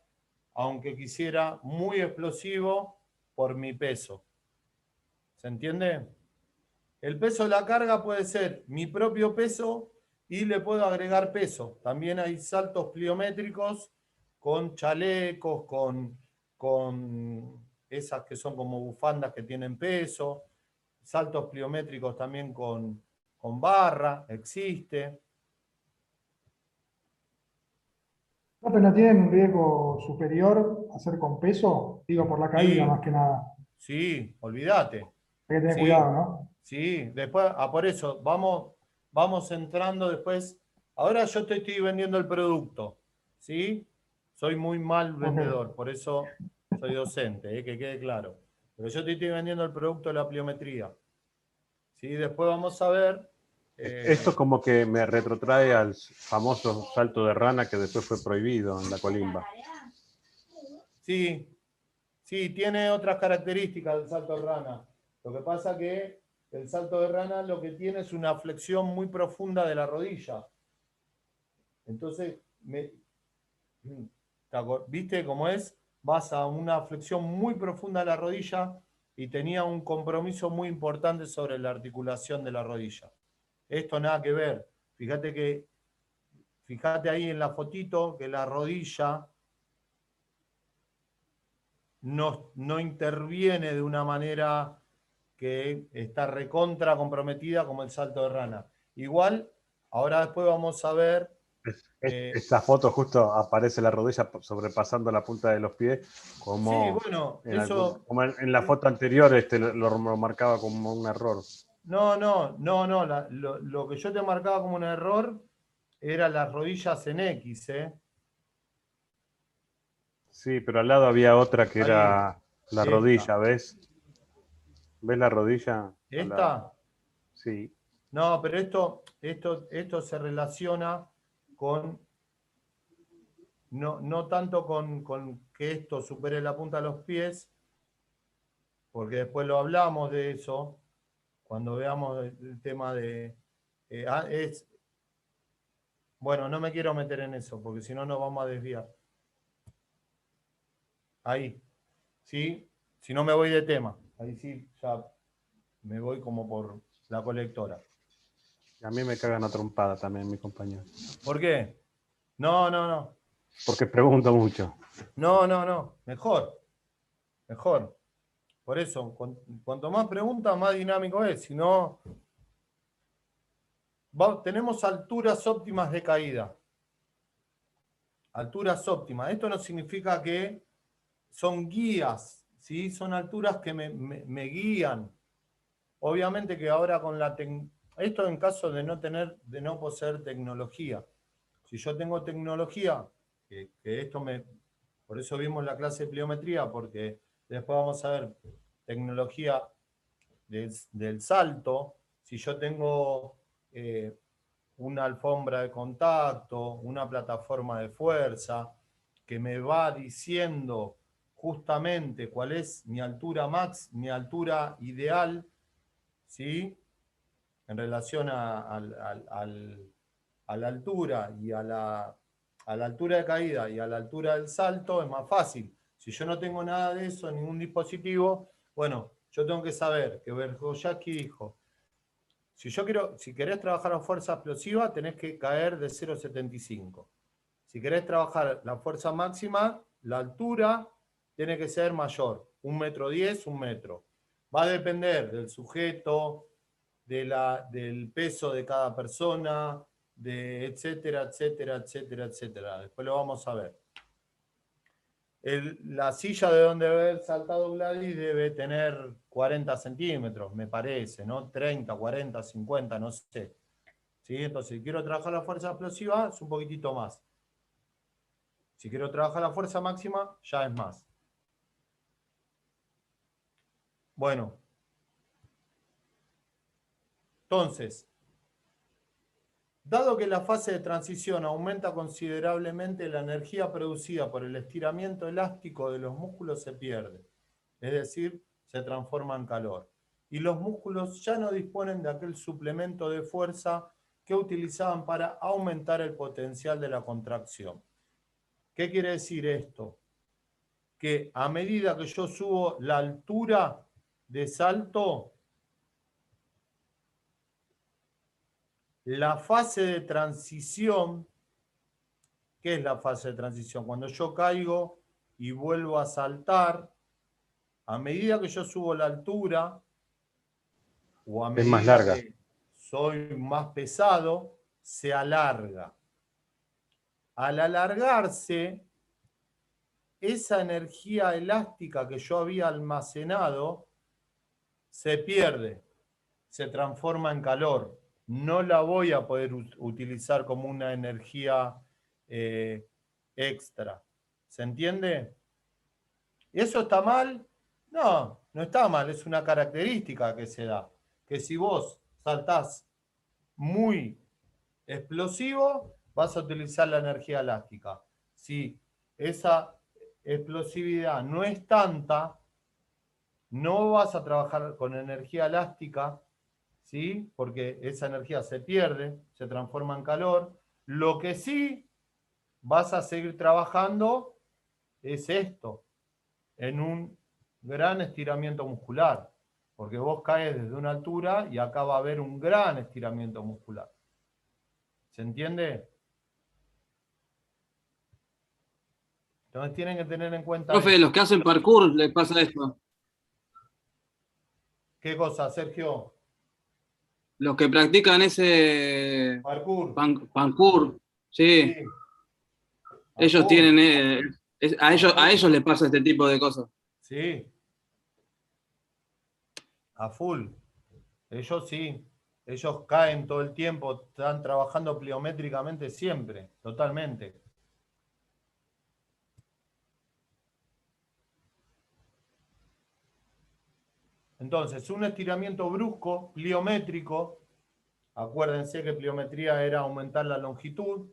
aunque quisiera, muy explosivo por mi peso. ¿Se entiende? El peso de la carga puede ser mi propio peso y le puedo agregar peso. También hay saltos pliométricos con chalecos, con esas que son como bufandas que tienen peso. Saltos pliométricos también con barra, existe. No, pero no tienen un riesgo superior hacer con peso, digo por la caída Sí, más que nada. sí, olvídate. Hay que tener Sí, cuidado, ¿no? sí, después, por eso, vamos entrando después. Ahora yo te estoy vendiendo el producto, ¿sí? Soy muy mal vendedor, por eso soy docente, que quede claro. Pero yo te estoy vendiendo el producto de la pliometría. ¿Sí? Después vamos a ver... Esto como que me retrotrae al famoso salto de rana que después fue prohibido en la colimba. Sí, sí, tiene otras características del salto de rana. Lo que pasa que el salto de rana lo que tiene es una flexión muy profunda de la rodilla. Entonces, ¿viste cómo es? Vas a una flexión muy profunda de la rodilla y tenía un compromiso muy importante sobre la articulación de la rodilla. Esto nada que ver. Fíjate que fíjate ahí en la fotito que la rodilla no interviene de una manera que está recontra comprometida como el salto de rana. Igual, ahora después vamos a ver... Esta foto justo aparece la rodilla sobrepasando la punta de los pies, sí, como bueno, en, eso... como en la foto anterior lo marcaba como un error. No, lo que yo te marcaba como un error era las rodillas en X, ¿eh? Sí, pero al lado había otra que Ahí, era la esta. rodilla, ¿ves? ¿Ves la rodilla? ¿Esta? Sí. No, pero esto se relaciona con, no tanto con que esto supere la punta de los pies, porque después lo hablamos de eso, cuando veamos el tema de... bueno, no me quiero meter en eso, porque si no nos vamos a desviar. Ahí, ¿sí? Si no me voy de tema. Ahí sí, ya me voy como por la colectora. A mí me cagan a trompada también, mi compañero. ¿Por qué? No. Porque pregunto mucho. No. Mejor. Por eso, cuanto más preguntas, más dinámico es. Si no, tenemos alturas óptimas de caída. Alturas óptimas. Esto no significa que son guías, ¿sí? Son alturas que me guían. Obviamente que ahora con esto en caso de no poseer tecnología. Si yo tengo tecnología, que por eso vimos la clase de pliometría, porque después vamos a ver tecnología del salto. Si yo tengo una alfombra de contacto, una plataforma de fuerza, que me va diciendo justamente cuál es mi altura mi altura ideal, ¿sí? En relación a la altura y a la altura de caída y a la altura del salto, es más fácil. Si yo no tengo nada de eso, ningún dispositivo, bueno, yo tengo que saber que Verjoyaki dijo, si querés trabajar la fuerza explosiva, tenés que caer de 0,75. Si querés trabajar la fuerza máxima, la altura tiene que ser mayor, 1,10 m, 1 metro. Va a depender del sujeto, del peso de cada persona, etcétera. Después lo vamos a ver. La silla de donde debe haber saltado Gladys debe tener 40 centímetros, me parece, ¿no? 30, 40, 50, no sé. ¿Sí? Entonces, si quiero trabajar la fuerza explosiva, es un poquitito más. Si quiero trabajar la fuerza máxima, ya es más. Bueno. Entonces, dado que la fase de transición aumenta considerablemente, la energía producida por el estiramiento elástico de los músculos se pierde, es decir, se transforma en calor. Y los músculos ya no disponen de aquel suplemento de fuerza que utilizaban para aumentar el potencial de la contracción. ¿Qué quiere decir esto? Que a medida que yo subo la altura de salto, la fase de transición, ¿qué es la fase de transición? Cuando yo caigo y vuelvo a saltar, a medida que yo subo la altura, o a Es más medida larga. que soy más pesado, se alarga. Al alargarse, esa energía elástica que yo había almacenado se pierde, se transforma en calor. No la voy a poder utilizar como una energía extra. ¿Se entiende? ¿Eso está mal? No está mal, es una característica que se da. Que si vos saltás muy explosivo, vas a utilizar la energía elástica. Si esa explosividad no es tanta, no vas a trabajar con energía elástica, ¿sí? Porque esa energía se pierde, se transforma en calor. Lo que sí vas a seguir trabajando es esto, en un gran estiramiento muscular, porque vos caes desde una altura y acá va a haber un gran estiramiento muscular. ¿Se entiende? Entonces tienen que tener en cuenta Profe, eso. los que hacen parkour les pasa esto. ¿Qué cosa, Sergio? Los que practican ese Parkour. parkour, sí, Sí. A ellos full, tienen, a full. ellos les pasa este tipo de cosas. Sí. A full. Ellos sí. Ellos caen todo el tiempo, están trabajando pliométricamente siempre, totalmente. Entonces, un estiramiento brusco, pliométrico, acuérdense que pliometría era aumentar la longitud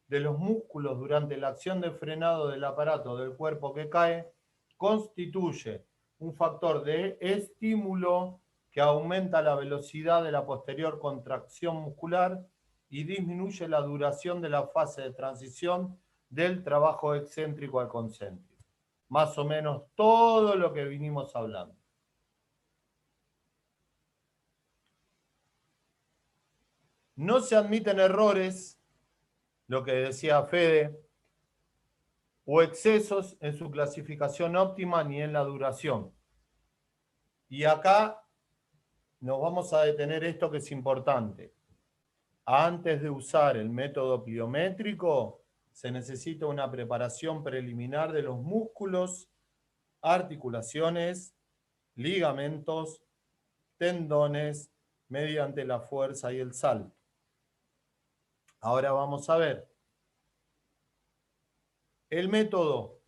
de los músculos durante la acción de frenado del aparato del cuerpo que cae, constituye un factor de estímulo que aumenta la velocidad de la posterior contracción muscular y disminuye la duración de la fase de transición del trabajo excéntrico al concéntrico. Más o menos todo lo que vinimos hablando. No se admiten errores, lo que decía Fede, o excesos en su clasificación óptima ni en la duración. Y acá nos vamos a detener esto que es importante. Antes de usar el método pliométrico, se necesita una preparación preliminar de los músculos, articulaciones, ligamentos, tendones, mediante la fuerza y el salto. Ahora vamos a ver. El método.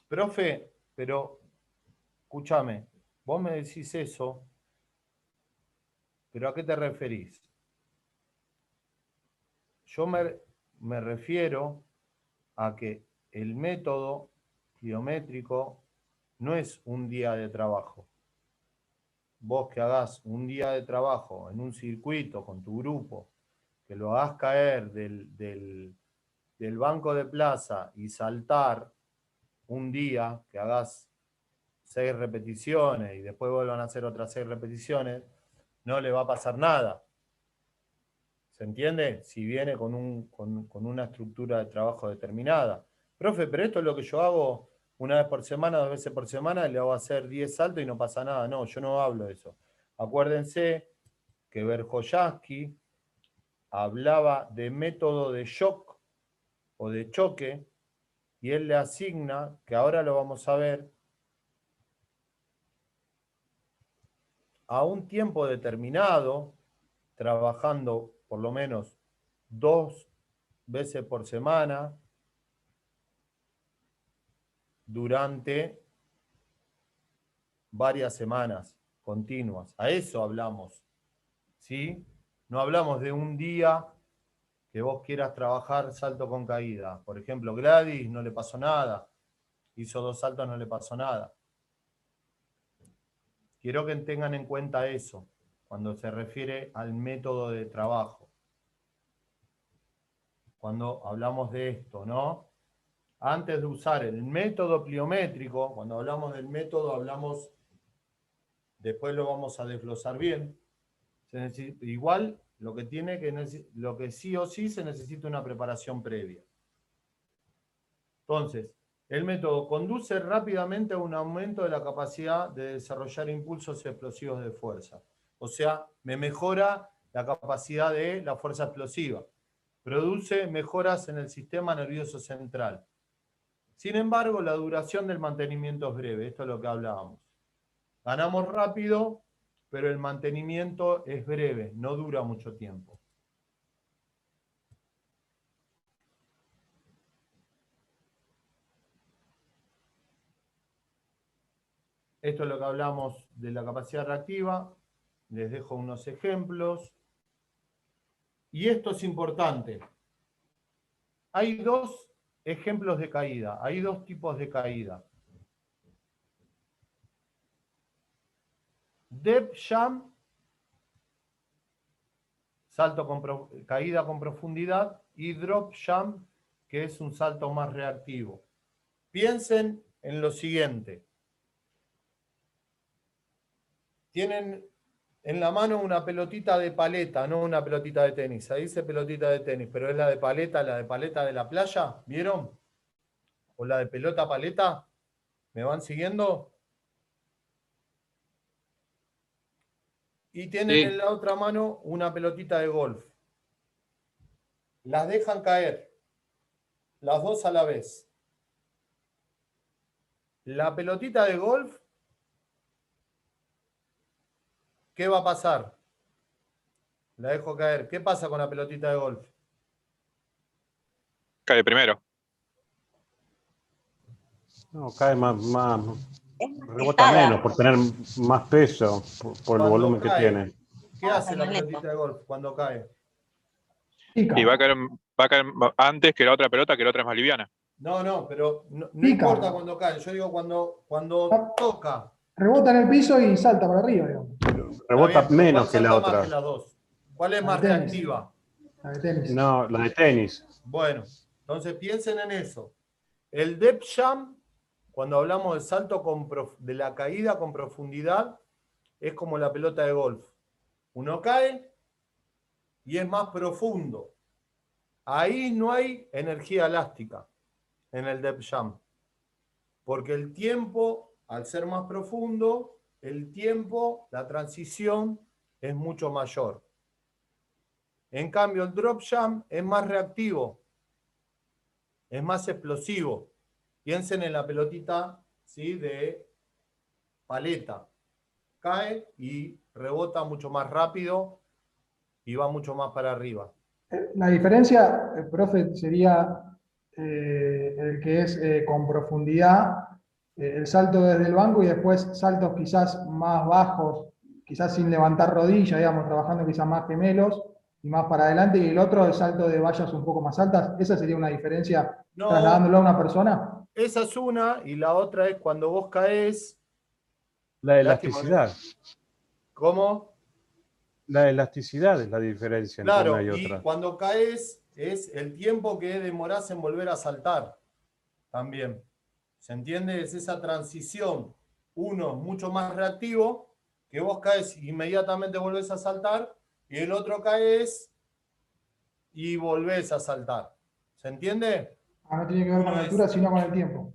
Profe, pero escúchame, vos me decís eso, pero ¿a qué te referís? Yo me refiero a que el método pliométrico no es un día de trabajo. Vos que hagas un día de trabajo en un circuito con tu grupo, que lo hagas caer del banco de plaza y saltar un día, que hagas 6 repeticiones y después vuelvan a hacer otras 6 repeticiones, no le va a pasar nada. ¿Se entiende? Si viene con una estructura de trabajo determinada. Profe, pero esto es lo que yo hago una vez por semana, 2 veces por semana, le hago hacer 10 saltos y no pasa nada. No, yo no hablo de eso. Acuérdense que Verjoyavsky hablaba de método de shock o de choque, y él le asigna, que ahora lo vamos a ver, a un tiempo determinado, trabajando por lo menos 2 veces por semana durante varias semanas continuas. A eso hablamos, ¿sí? No hablamos de un día que vos quieras trabajar salto con caída. Por ejemplo, Gladys no le pasó nada. Hizo 2 saltos, no le pasó nada. Quiero que tengan en cuenta eso cuando se refiere al método de trabajo. Cuando hablamos de esto, ¿no? Antes de usar el método pliométrico, cuando hablamos del método, hablamos, después lo vamos a desglosar bien. Igual, lo que sí o sí se necesita una preparación previa. Entonces, el método conduce rápidamente a un aumento de la capacidad de desarrollar impulsos explosivos de fuerza. O sea, me mejora la capacidad de la fuerza explosiva. Produce mejoras en el sistema nervioso central. Sin embargo, la duración del mantenimiento es breve. Esto es lo que hablábamos. Ganamos rápido, pero el mantenimiento es breve, no dura mucho tiempo. Esto es lo que hablamos de la capacidad reactiva. Les dejo unos ejemplos. Y esto es importante. Hay 2 ejemplos de caída. Hay 2 tipos de caída. Depth jump, caída con profundidad, y drop jump, que es un salto más reactivo. Piensen en lo siguiente. Tienen en la mano una pelotita de paleta, no una pelotita de tenis. Ahí dice pelotita de tenis, pero es la de paleta de la playa. ¿Vieron? o la de pelota paleta. ¿Me van siguiendo? Y tienen Sí. en la otra mano una pelotita de golf. Las dejan caer, las dos a la vez. La pelotita de golf, ¿qué va a pasar? La dejo caer. ¿Qué pasa con la pelotita de golf? Cae primero. No, cae más, Es más rebota pesada. menos por tener más peso, por el Cuando volumen que cae, tiene. ¿qué hace la más lento. pelotita de golf cuando cae? Y va a caer antes que la otra pelota, que la otra es más liviana. No, pero no Pica. importa cuando cae. Yo digo cuando toca. Rebota en el piso y salta para arriba, digamos. Rebota Está bien, pero menos ¿cuál que la salta más otra. que las dos? ¿Cuál es La más de tenis. reactiva? La de tenis. No, la de tenis. Bueno, entonces piensen en eso. El depth jump, cuando hablamos de salto de la caída con profundidad, es como la pelota de golf. Uno cae y es más profundo. Ahí no hay energía elástica en el depth jump. Porque el tiempo, al ser más profundo, el tiempo, la transición es mucho mayor. En cambio, el drop jump es más reactivo, es más explosivo. Piensen en la pelotita, ¿sí?, de paleta. Cae y rebota mucho más rápido y va mucho más para arriba. La diferencia, profe, sería el que es con profundidad, el salto desde el banco y después saltos quizás más bajos, quizás sin levantar rodillas, digamos, trabajando quizás más gemelos y más para adelante, y el otro el salto de vallas un poco más altas. ¿Esa sería una diferencia No, trasladándolo a una persona? esa es una, y la otra es cuando vos caes. La Lástima, elasticidad. ¿Cómo? La elasticidad es la diferencia entre Claro, una y y otra. cuando caes es el tiempo que demorás en volver a saltar también. ¿Se entiende? Es esa transición. Uno es mucho más reactivo, que vos caes y inmediatamente volvés a saltar, y el otro caes y volvés a saltar. ¿Se entiende? Ah, no tiene que ver con la altura, sino con el tiempo.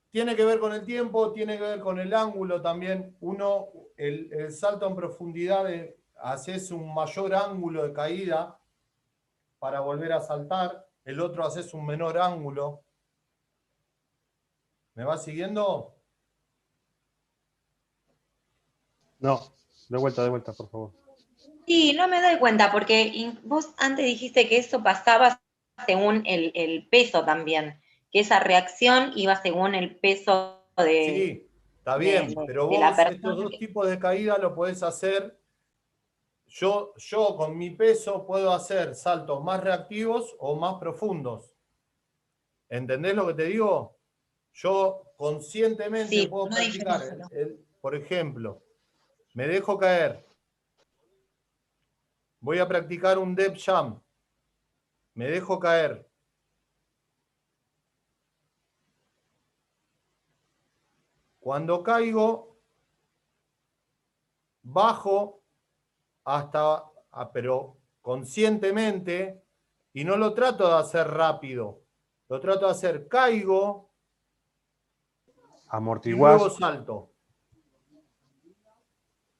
Tiene que ver con el tiempo, tiene que ver con el ángulo también. Uno, el salto en profundidad, haces un mayor ángulo de caída para volver a saltar. El otro haces un menor ángulo. ¿Me vas siguiendo? No, de vuelta, por favor. Sí, no me doy cuenta, porque vos antes dijiste que eso pasaba según el peso también, que esa reacción iba según el peso Sí, está bien, pero de la vos persona. estos dos tipos de caída lo podés hacer. Yo con mi peso puedo hacer saltos más reactivos o más profundos. ¿Entendés lo que te digo? Yo conscientemente Sí, puedo no practicar. diferencia. Por ejemplo, me dejo caer. Voy a practicar un depth jump. Me dejo caer. Cuando caigo, bajo hasta, pero conscientemente, y no lo trato de hacer rápido. Lo trato de hacer, caigo y Amortiguás. luego salto.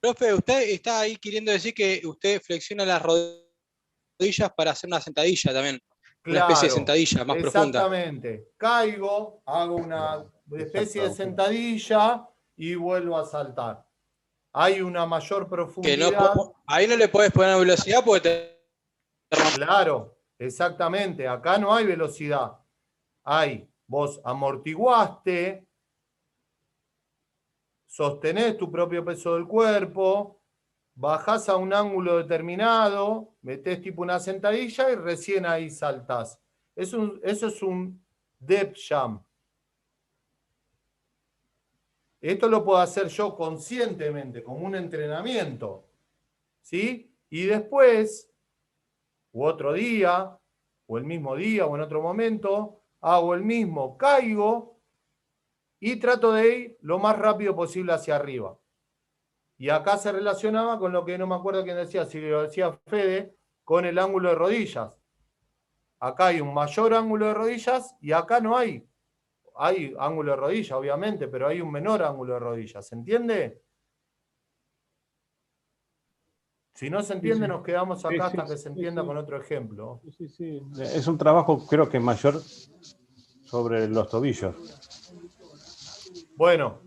Profe, usted está ahí queriendo decir que usted flexiona las rodillas para hacer una sentadilla también. Una especie de Claro, sentadilla más profunda. exactamente. Caigo, hago una especie de sentadilla y vuelvo a saltar. Hay una mayor Que profundidad. ahí no le podés poner velocidad porque Claro, exactamente. Acá no hay velocidad. Vos amortiguaste, sostenés tu propio peso del cuerpo, bajás a un ángulo determinado, metés tipo una sentadilla y recién ahí saltás. Eso es un depth jump. Esto lo puedo hacer yo conscientemente, como un entrenamiento. ¿Sí? Y después, u otro día, o el mismo día, o en otro momento, hago el mismo, caigo y trato de ir lo más rápido posible hacia arriba. Y acá se relacionaba con lo que no me acuerdo quién decía, si lo decía Fede, con el ángulo de rodillas. acá hay un mayor ángulo de rodillas y acá no hay. Hay ángulo de rodilla, obviamente, pero hay un menor ángulo de rodilla. ¿Se entiende? Si no se entiende, nos quedamos acá hasta que se entienda con otro ejemplo. Sí. Es un trabajo, creo que mayor sobre los tobillos. Bueno,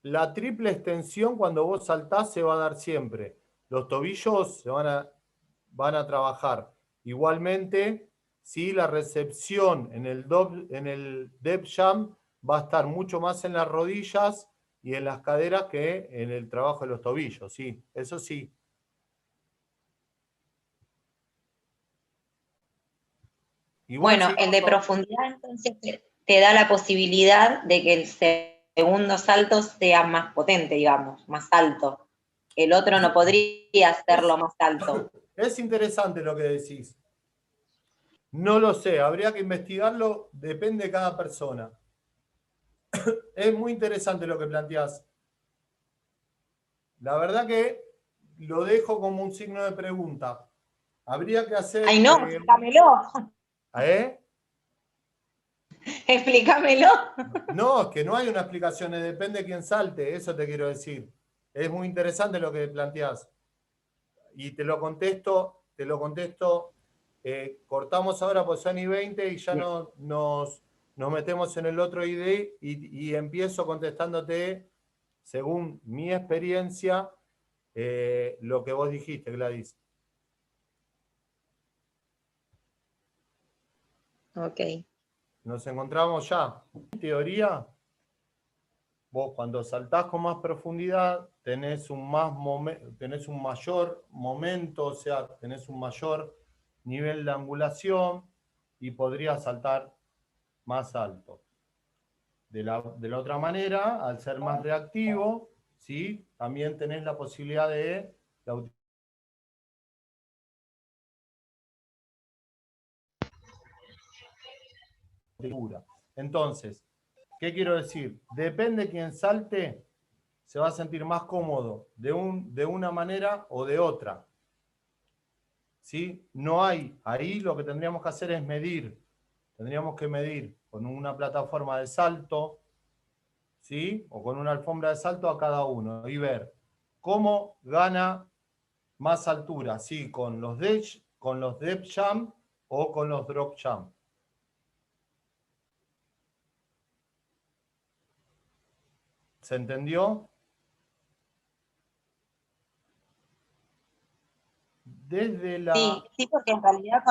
la triple extensión cuando vos saltás se va a dar siempre. Los tobillos se van a trabajar. Igualmente, sí, la recepción en el depth jump va a estar mucho más en las rodillas y en las caderas que en el trabajo de los tobillos, sí, eso sí. Igual Bueno, el de profundidad entonces te da la posibilidad de que el segundo salto sea más potente, digamos, más alto. El otro no podría hacerlo más alto. Es interesante lo que decís. No lo sé, habría que investigarlo, depende de cada persona. Es muy interesante lo que planteás. La verdad que lo dejo como un signo de pregunta. Habría que hacer... ¡Ay, no! ¡Explícamelo! ¡Explícamelo! No, es que no hay una explicación, depende de quién salte, eso te quiero decir. Es muy interesante lo que planteás. Y te lo contesto, cortamos ahora por Sony 20 y ya nos metemos en el otro ID y empiezo contestándote, según mi experiencia, lo que vos dijiste, Gladys. Ok. Nos encontramos ya. En teoría, vos cuando saltás con más profundidad tenés un mayor momento, o sea, tenés un mayor nivel de angulación y podrías saltar más alto. De la otra manera, al ser más reactivo, ¿sí? También tenés la posibilidad de la figura. Entonces, ¿qué quiero decir? Depende de quién salte, se va a sentir más cómodo de una manera o de otra. ¿Sí? No hay, ahí lo que tendríamos que hacer es medir. Tendríamos que medir con una plataforma de salto, ¿sí? O con una alfombra de salto a cada uno y ver cómo gana más altura, ¿sí? Con los depth jump o con los drop jump. ¿Se entendió? Desde la... Sí, porque en realidad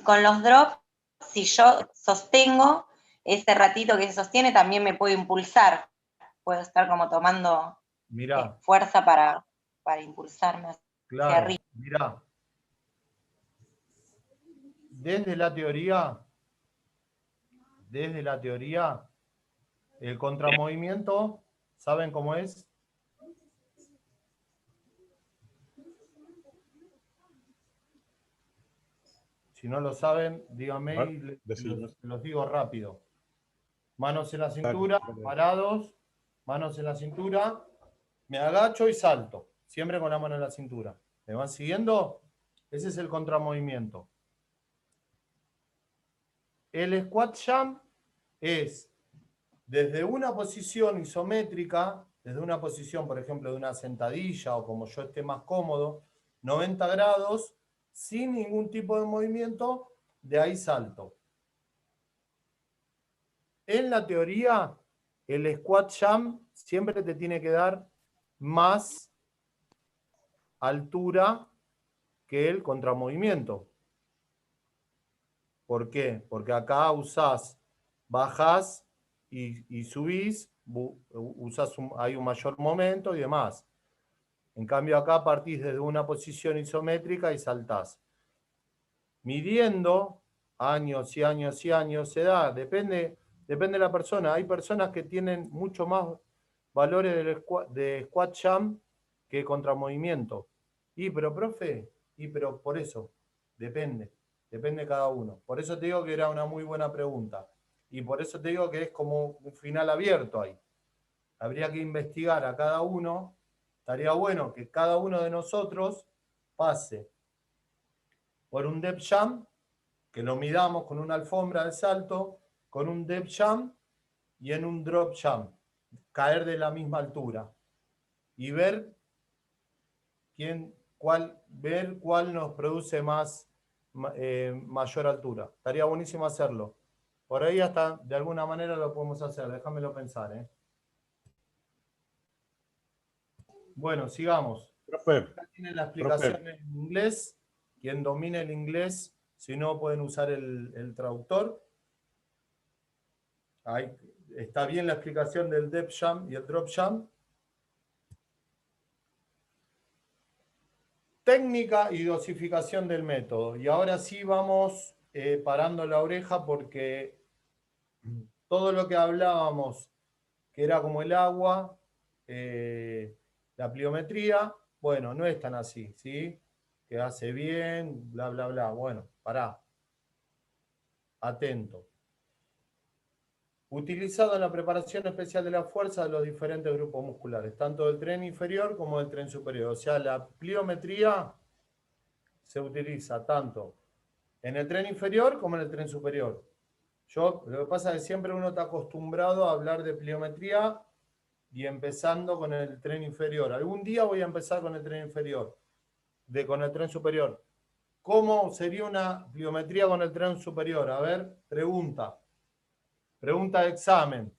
con los drops, si yo sostengo ese ratito que se sostiene, también me puedo impulsar. Puedo estar como tomando fuerza para impulsarme hacia arriba. Mirá. Desde la teoría, el contramovimiento, ¿saben cómo es? Si no lo saben, díganme y los digo rápido. Manos en la cintura, parados, manos en la cintura, me agacho y salto, siempre con la mano en la cintura. ¿Me van siguiendo? Ese es el contramovimiento. El squat jump es desde una posición isométrica, desde una posición, por ejemplo, de una sentadilla o como yo esté más cómodo, 90 grados, sin ningún tipo de movimiento, de ahí salto. En la teoría, el squat jump siempre te tiene que dar más altura que el contramovimiento. ¿Por qué? Porque acá bajás y subís, hay un mayor momento y demás. En cambio acá partís desde una posición isométrica y saltás. Midiendo años y años y años se da, depende de la persona. Hay personas que tienen mucho más valores de squat jump que contramovimiento. Pero profe, pero por eso, depende de cada uno. Por eso te digo que era una muy buena pregunta. Y por eso te digo que es como un final abierto ahí. Habría que investigar a cada uno. Estaría bueno que cada uno de nosotros pase por un depth jump que lo midamos con una alfombra de salto, con un depth jump y en un drop jump, caer de la misma altura y ver cuál nos produce mayor altura. Estaría buenísimo hacerlo. Por ahí hasta de alguna manera lo podemos hacer, déjamelo pensar. Bueno, sigamos. Acá tienen la explicación en inglés. Quien domine el inglés, si no, pueden usar el traductor. Ahí está bien la explicación del depth jump y el drop jump. Técnica y dosificación del método. Y ahora sí vamos parando la oreja porque todo lo que hablábamos, que era como el agua, la pliometría, bueno, no es tan así, ¿sí? Que hace bien, bla, bla, bla. Bueno, pará. Atento. Utilizado en la preparación especial de la fuerza de los diferentes grupos musculares, tanto del tren inferior como del tren superior. O sea, la pliometría se utiliza tanto en el tren inferior como en el tren superior. Lo que pasa es que siempre uno está acostumbrado a hablar de pliometría y empezando con el tren inferior. Algún día voy a empezar con el tren inferior, con el tren superior. ¿Cómo sería una pliometría con el tren superior? A ver, pregunta. Pregunta de examen.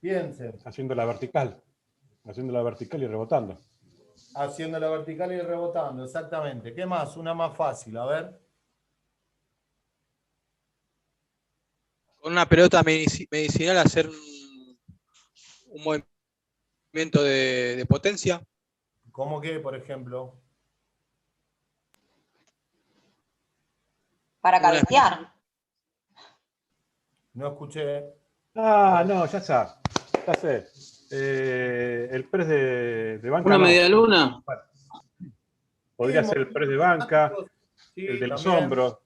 Piensen. Haciendo la vertical y rebotando. Haciendo la vertical y rebotando, exactamente. ¿Qué más? Una más fácil, a ver. Con una pelota medicinal hacer un movimiento de potencia. ¿Cómo que, por ejemplo? Para cabecear. No escuché. Ah, no, ya está. Ya sé. El press de banca. ¿Una media luna? Podría ser el press de banca, sí, el de los también. hombros.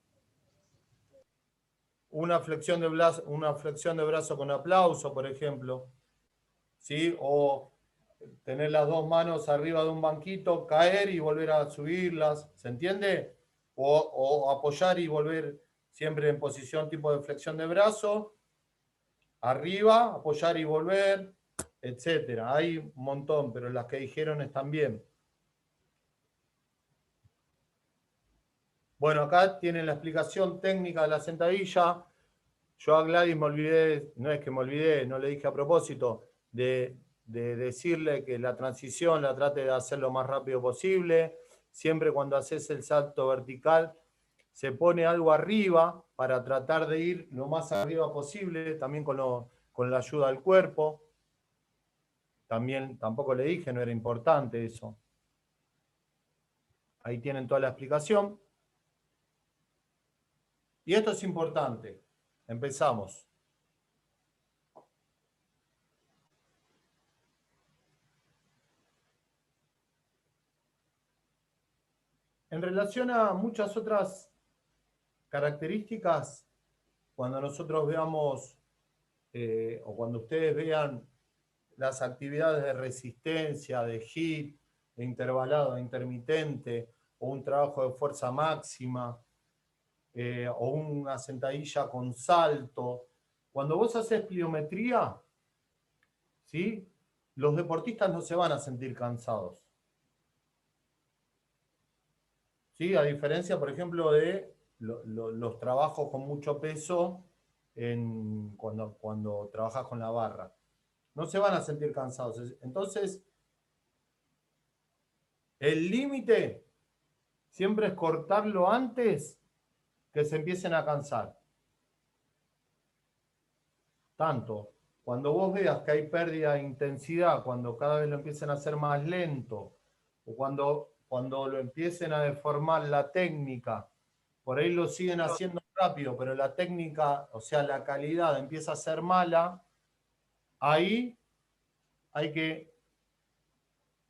Una flexión de brazo con aplauso, por ejemplo. ¿Sí? O tener las dos manos arriba de un banquito, caer y volver a subirlas. ¿Se entiende? O apoyar y volver siempre en posición tipo de flexión de brazo. Arriba, apoyar y volver, etcétera. Hay un montón, pero las que dijeron están bien. Bueno, acá tienen la explicación técnica de la sentadilla. Yo a Gladys me olvidé, no es que me olvidé, no le dije a propósito, de decirle que la transición la trate de hacer lo más rápido posible. Siempre cuando haces el salto vertical, se pone algo arriba para tratar de ir lo más arriba posible, también con la ayuda del cuerpo. También tampoco le dije, no era importante eso. Ahí tienen toda la explicación. Y esto es importante. Empezamos. En relación a muchas otras características, cuando nosotros veamos o cuando ustedes vean las actividades de resistencia, de HIIT, de intervalado, de intermitente, o un trabajo de fuerza máxima, o una sentadilla con salto. Cuando vos haces pliometría, ¿sí? Los deportistas no se van a sentir cansados. ¿Sí? A diferencia, por ejemplo, de los trabajos con mucho peso cuando trabajas con la barra. No se van a sentir cansados. Entonces, el límite siempre es cortarlo antes que se empiecen a cansar. Tanto cuando vos veas que hay pérdida de intensidad, cuando cada vez lo empiecen a hacer más lento, o cuando lo empiecen a deformar la técnica, por ahí lo siguen haciendo rápido, pero la técnica, o sea, la calidad empieza a ser mala, ahí hay que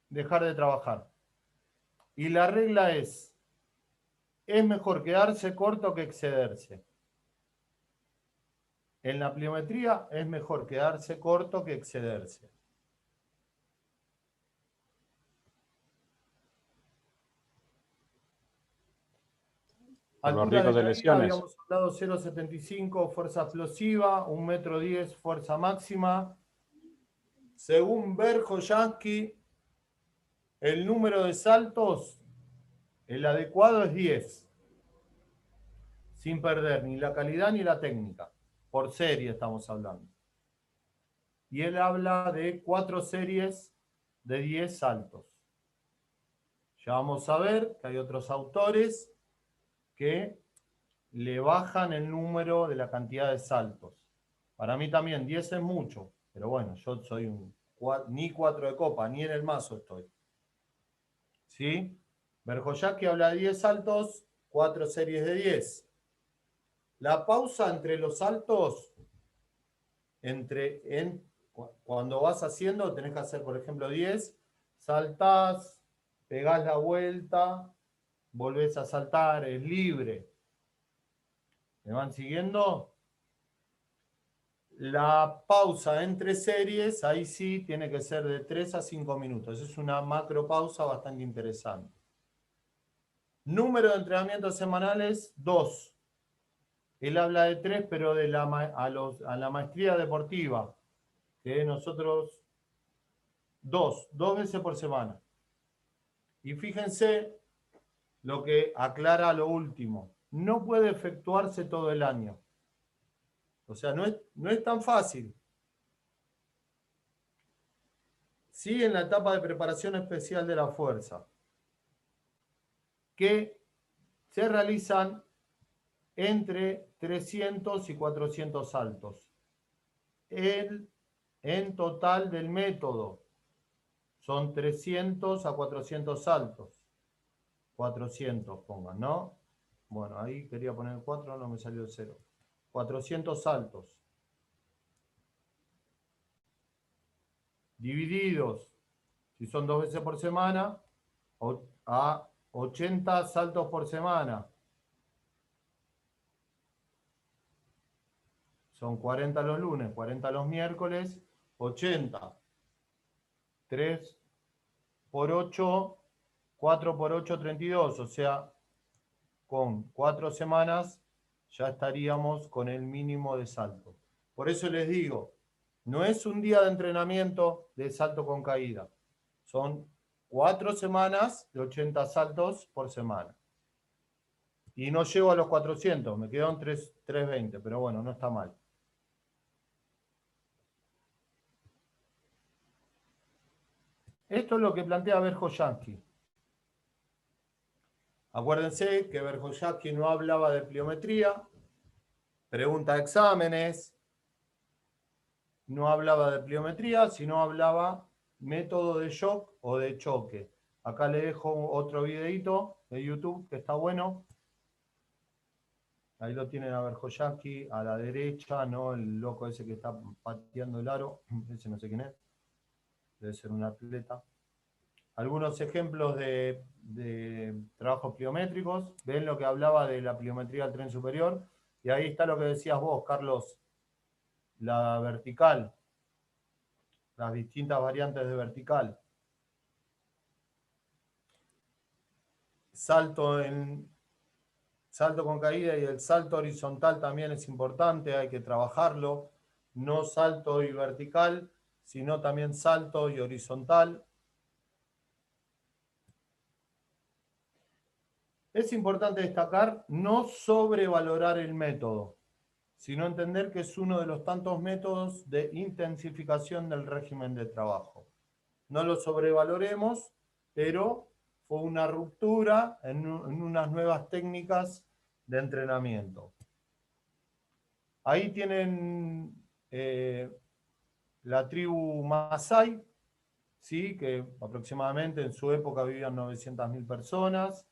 dejar de trabajar. Y la regla es mejor quedarse corto que excederse. En la pliometría es mejor quedarse corto que excederse. Por los Altura riesgos de caída, lesiones. habíamos hablado 0,75, fuerza explosiva, 1,10 m, fuerza máxima. Según Verkhoyanski, el número de saltos, el adecuado es 10. Sin perder ni la calidad ni la técnica. Por serie estamos hablando. Y él habla de 4 series de 10 saltos. Ya vamos a ver que hay otros autores que le bajan el número de la cantidad de saltos. Para mí también 10 es mucho, pero bueno, yo soy ni 4 de copa, ni en el mazo estoy. ¿Sí? Verkhoyanski habla de 10 saltos, 4 series de 10. La pausa entre los saltos, cuando vas haciendo, tenés que hacer, por ejemplo, 10, saltás, pegás la vuelta, volvés a saltar, es libre. ¿Me van siguiendo? La pausa entre series, ahí sí, tiene que ser de 3 a 5 minutos. Es una macro pausa bastante interesante. Número de entrenamientos semanales, 2. Él habla de 3, pero a la maestría deportiva, que nosotros 2 veces por semana. Y fíjense lo que aclara lo último. No puede efectuarse todo el año. O sea, no es tan fácil. Sí, en la etapa de preparación especial de la fuerza, que se realizan entre 300 y 400 saltos. En total del método son 300 a 400 saltos. 400 pongan, ¿no? Bueno, ahí quería poner 4, no me salió el 0. 400 saltos. Divididos, si son 2 veces por semana, a 80 saltos por semana. Son 40 los lunes, 40 los miércoles, 80. 3 por 8, 4 por 8, 32. O sea, con 4 semanas ya estaríamos con el mínimo de salto. Por eso les digo, no es un día de entrenamiento de salto con caída. Son 4 semanas de 80 saltos por semana. Y no llego a los 400, me quedan 320, pero bueno, no está mal. Esto es lo que plantea Verkhoyanski. Acuérdense que Verkhoyanski no hablaba de pliometría, pregunta de exámenes, no hablaba de pliometría, sino hablaba método de shock o de choque. Acá le dejo otro videito de YouTube que está bueno. Ahí lo tienen a Verkhoyanski, a la derecha, ¿no? El loco ese que está pateando el aro, ese no sé quién es, debe ser un atleta. Algunos ejemplos de trabajos pliométricos. Ven lo que hablaba de la pliometría del tren superior. Y ahí está lo que decías vos, Carlos, la vertical, las distintas variantes de vertical. Salto con caída y el salto horizontal también es importante, hay que trabajarlo. No salto y vertical, sino también salto y horizontal. Es importante destacar no sobrevalorar el método, sino entender que es uno de los tantos métodos de intensificación del régimen de trabajo. No lo sobrevaloremos, pero fue una ruptura en unas nuevas técnicas de entrenamiento. Ahí tienen la tribu Masái, ¿sí? Que aproximadamente en su época vivían 900.000 personas.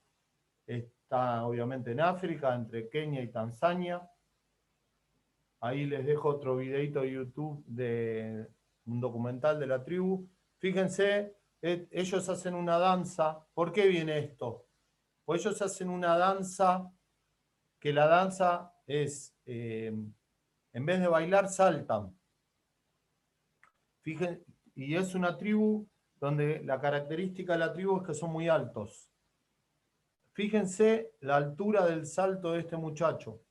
Está obviamente en África, entre Kenia y Tanzania. Ahí les dejo otro videito de YouTube de un documental de la tribu. Fíjense, ellos hacen una danza. ¿Por qué viene esto? Pues ellos hacen una danza, que la danza es, en vez de bailar, saltan. Fíjense, y es una tribu donde la característica de la tribu es que son muy altos. Fíjense la altura del salto de este muchacho.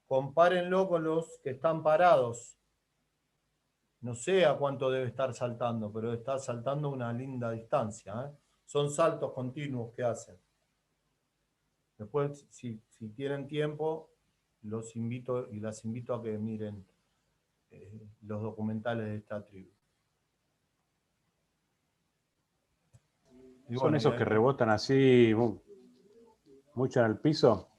Compárenlo con los que están parados. No sé a cuánto debe estar saltando, pero está saltando una linda distancia, ¿eh? Son saltos continuos que hacen. Después, si tienen tiempo, los invito y las invito a que miren los documentales de esta tribu. Y ¿son esos que rebotan así mucho en el piso?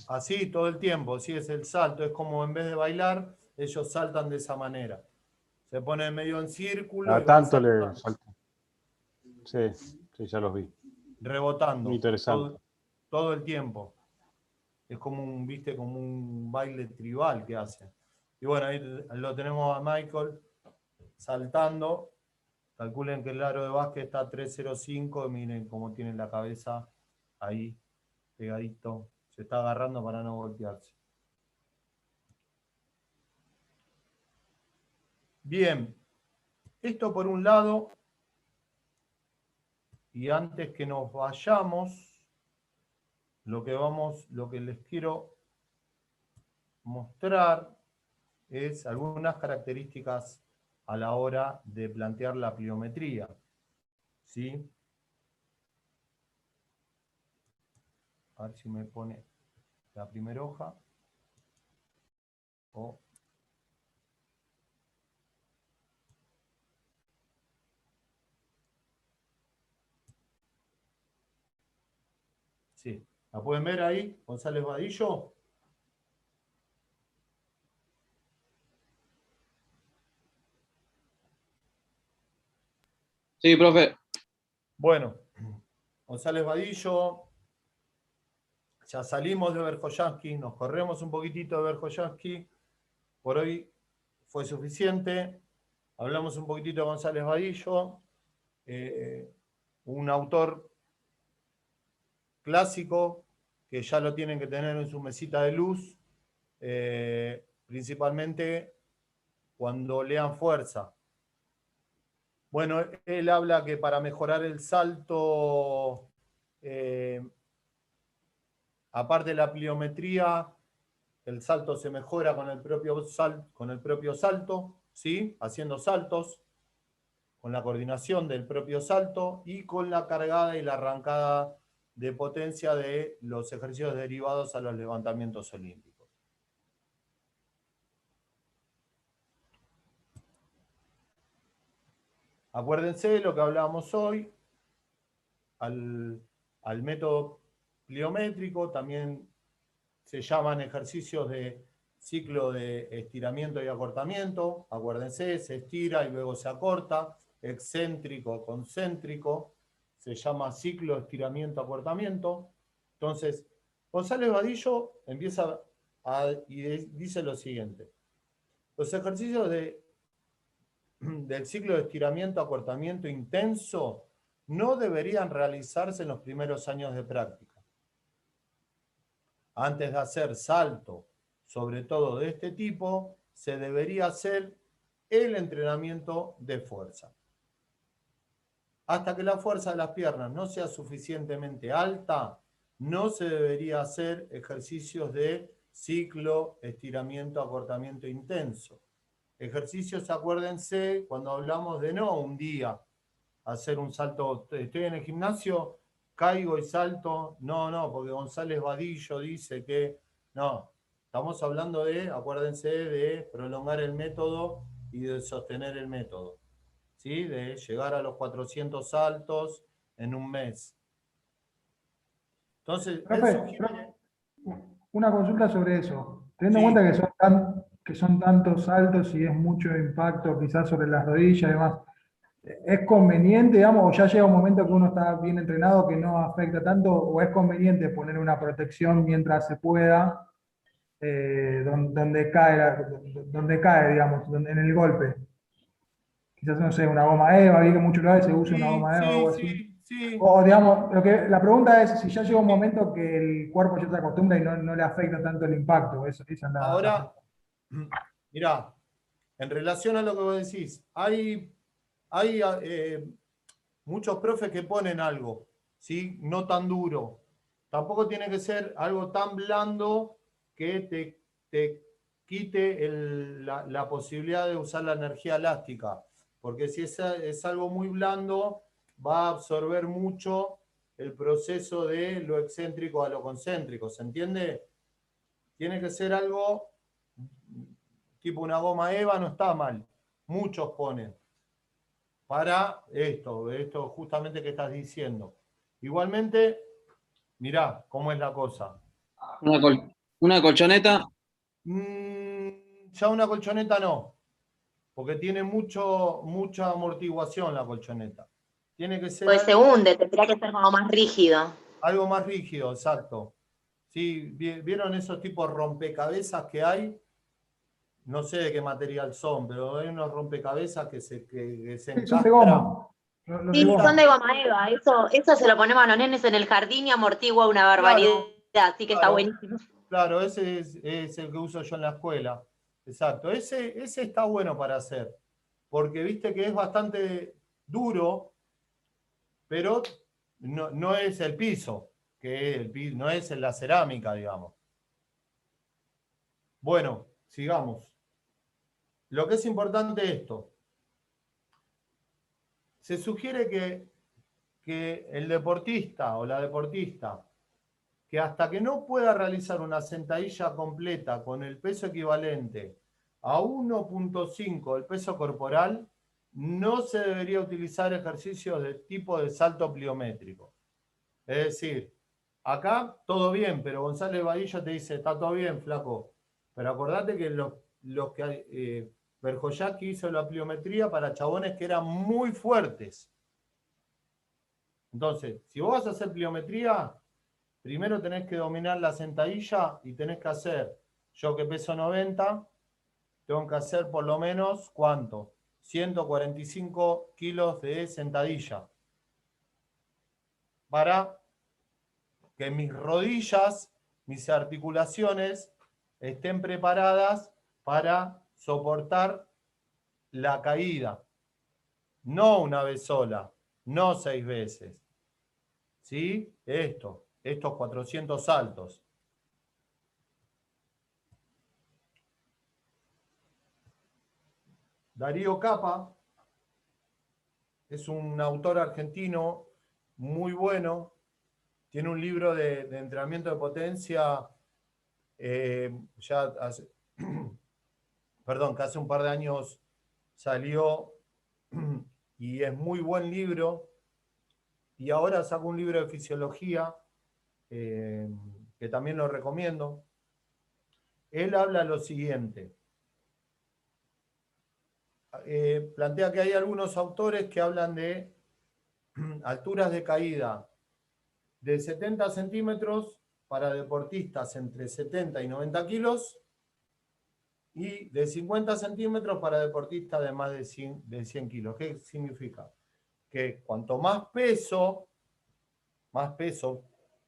Así todo el tiempo, sí, es el salto. Es como en vez de bailar, ellos saltan de esa manera. Se ponen medio en círculo. A tanto le saltan. Sí, ya los vi. Rebotando. Muy interesante. Todo el tiempo. Es como ¿viste? Como un baile tribal que hacen. Y bueno, ahí lo tenemos a Michael saltando. Calculen que el aro de básquet está a 3.05. Miren cómo tiene la cabeza ahí, pegadito. Se está agarrando para no golpearse. Bien. Esto por un lado. Y antes que nos vayamos, lo que les quiero mostrar es algunas características a la hora de plantear la pliometría. ¿Sí? A ver si me pone la primera hoja. Sí. ¿La pueden ver ahí, González Vadillo? Sí, profe. Bueno, González Vadillo, ya salimos de Verkhoyanski, nos corremos un poquitito de Verkhoyanski, por hoy fue suficiente, hablamos un poquitito de González Vadillo, un autor clásico que ya lo tienen que tener en su mesita de luz, principalmente cuando lean Fuerza. Bueno, él habla que para mejorar el salto, aparte de la pliometría, el salto se mejora con el propio salto, ¿sí? Haciendo saltos, con la coordinación del propio salto y con la cargada y la arrancada de potencia de los ejercicios derivados a los levantamientos olímpicos. Acuérdense de lo que hablábamos hoy, al método pliométrico, también se llaman ejercicios de ciclo de estiramiento y acortamiento. Acuérdense, se estira y luego se acorta, excéntrico, concéntrico, se llama ciclo estiramiento, acortamiento. Entonces, González Vadillo empieza y dice lo siguiente. Los ejercicios del ciclo de estiramiento, acortamiento intenso no deberían realizarse en los primeros años de práctica. Antes de hacer salto, sobre todo de este tipo, se debería hacer el entrenamiento de fuerza. Hasta que la fuerza de las piernas no sea suficientemente alta, no se debería hacer ejercicios de ciclo, estiramiento, acortamiento intenso. Ejercicios, acuérdense, cuando hablamos de no un día hacer un salto, estoy en el gimnasio, caigo y salto, no, porque González Vadillo dice que no, estamos hablando de, acuérdense, de prolongar el método y de sostener el método, ¿sí? De llegar a los 400 saltos en un mes. Entonces, profe, una consulta sobre eso. Teniendo Sí. en cuenta que son tantos saltos y es mucho impacto quizás sobre las rodillas y demás, ¿es conveniente, digamos, o ya llega un momento que uno está bien entrenado que no afecta tanto, o es conveniente poner una protección mientras se pueda, donde cae, digamos, en el golpe? Quizás, no sé, una goma EVA, vi que en muchos lugares se usa una goma EVA o algo así. Sí. O digamos, la pregunta es si ya llega un momento que el cuerpo ya se acostumbra y no le afecta tanto el impacto. Ahora, mirá, en relación a lo que vos decís, hay muchos profes que ponen algo. ¿sí? No tan duro. Tampoco tiene que ser algo tan blando que te quite la posibilidad de usar la energía elástica. Porque si es algo muy blando, va a absorber mucho el proceso de lo excéntrico a lo concéntrico. ¿Se entiende? Tiene que ser algo tipo una goma eva, no está mal. Muchos ponen para esto justamente que estás diciendo. Igualmente, mirá cómo es la cosa. Una colchoneta. Ya una colchoneta no, porque tiene mucha amortiguación la colchoneta. Tiene que ser pues se hunde, tendría que ser como más rígido. Algo más rígido, exacto. Sí, ¿vieron esos tipos rompecabezas que hay? No sé de qué material son, pero hay unos rompecabezas que se Sí, son de goma. Sí, son de goma eva. Eso se lo ponemos a los nenes en el jardín y amortigua una barbaridad. Así que está buenísimo. Claro, ese es el que uso yo en la escuela. Exacto. Ese está bueno para hacer. Porque viste que es bastante duro, pero no es el piso, no es la cerámica, digamos. Bueno, sigamos. Lo que es importante es esto. Se sugiere que el deportista o la deportista, que hasta que no pueda realizar una sentadilla completa con el peso equivalente a 1.5 del peso corporal, no se debería utilizar ejercicios de tipo de salto pliométrico. Es decir, acá todo bien, pero González Vadillo te dice, está todo bien, flaco, pero acordate que los que Verjoyaki hizo la pliometría para chabones que eran muy fuertes. Entonces, si vos vas a hacer pliometría, primero tenés que dominar la sentadilla y tenés que hacer, yo que peso 90, tengo que hacer por lo menos, ¿cuánto? 145 kilos de sentadilla. Para que mis rodillas, mis articulaciones estén preparadas para soportar la caída. No una vez sola, no 6 veces. ¿Sí? Estos 400 saltos. Darío Capa es un autor argentino muy bueno. Tiene un libro de entrenamiento de potencia que hace un par de años salió y es muy buen libro. Y ahora saco un libro de fisiología que también lo recomiendo. Él habla lo siguiente. Plantea que hay algunos autores que hablan de alturas de caída de 70 centímetros para deportistas entre 70 y 90 kilos y de 50 centímetros para deportistas de más de 100 kilos. ¿Qué significa? Que cuanto más peso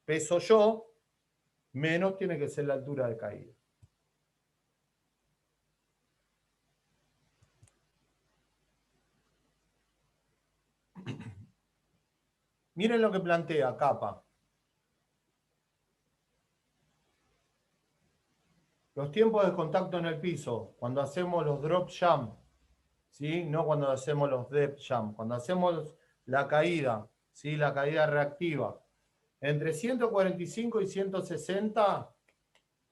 peso yo, menos tiene que ser la altura de caída. Miren lo que plantea Capa. Los tiempos de contacto en el piso, cuando hacemos los drop jump, ¿sí? No cuando hacemos los depth jump, cuando hacemos la caída, ¿sí? La caída reactiva. Entre 145 y 160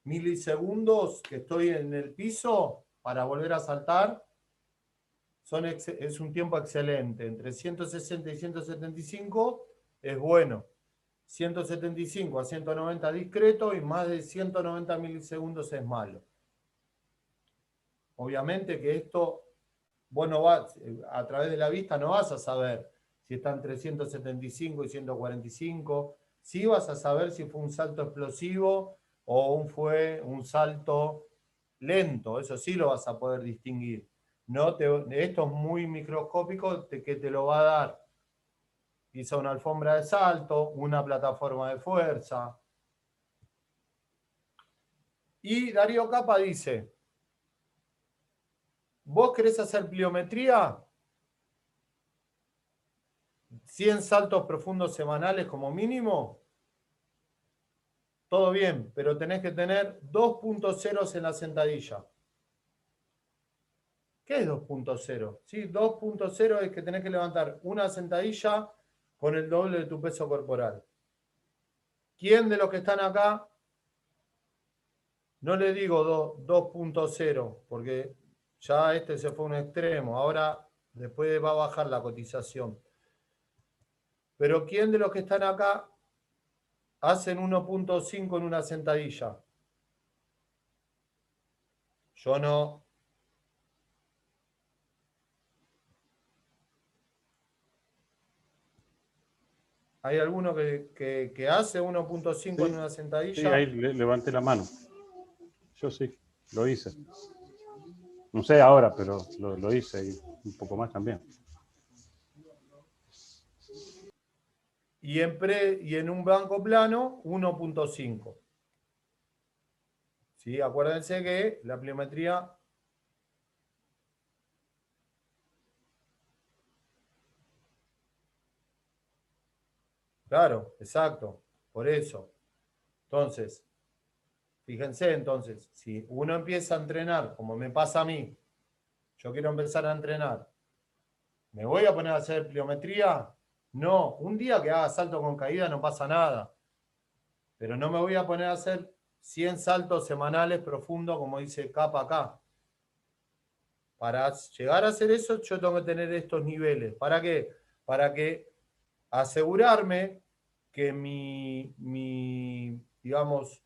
milisegundos que estoy en el piso para volver a saltar, es un tiempo excelente. Entre 160 y 175 es bueno. 175 a 190 discreto y más de 190 milisegundos es malo. Obviamente que esto, vos no vas, a través de la vista no vas a saber si está entre 175 y 145. Sí vas a saber si fue un salto explosivo o fue un salto lento. Eso sí lo vas a poder distinguir. Esto es muy microscópico que te lo va a dar quizá una alfombra de salto, una plataforma de fuerza. Y Darío Capa dice, ¿vos querés hacer pliometría? 100 saltos profundos semanales como mínimo, todo bien, pero tenés que tener 2.0 en la sentadilla. ¿Qué es 2.0? ¿Sí? 2.0 es que tenés que levantar una sentadilla con el doble de tu peso corporal. ¿Quién de los que están acá? No le digo 2.0, porque ya este se fue a un extremo. Ahora después va a bajar la cotización. Pero ¿quién de los que están acá hacen 1.5 en una sentadilla? Yo no. ¿Hay alguno que hace 1.5 en una sentadilla? Sí, ahí levanté la mano. Yo sí, lo hice. No sé ahora, pero lo hice y un poco más también. Y en un banco plano, 1.5. ¿Sí? Acuérdense que la pliometría... Claro, exacto. Por eso. Entonces, fíjense entonces, si uno empieza a entrenar, como me pasa a mí, yo quiero empezar a entrenar, ¿me voy a poner a hacer pliometría? No, un día que haga salto con caída no pasa nada. Pero no me voy a poner a hacer 100 saltos semanales profundos, como dice capa acá. Para llegar a hacer eso, yo tengo que tener estos niveles. ¿Para qué? Para que asegurarme que digamos,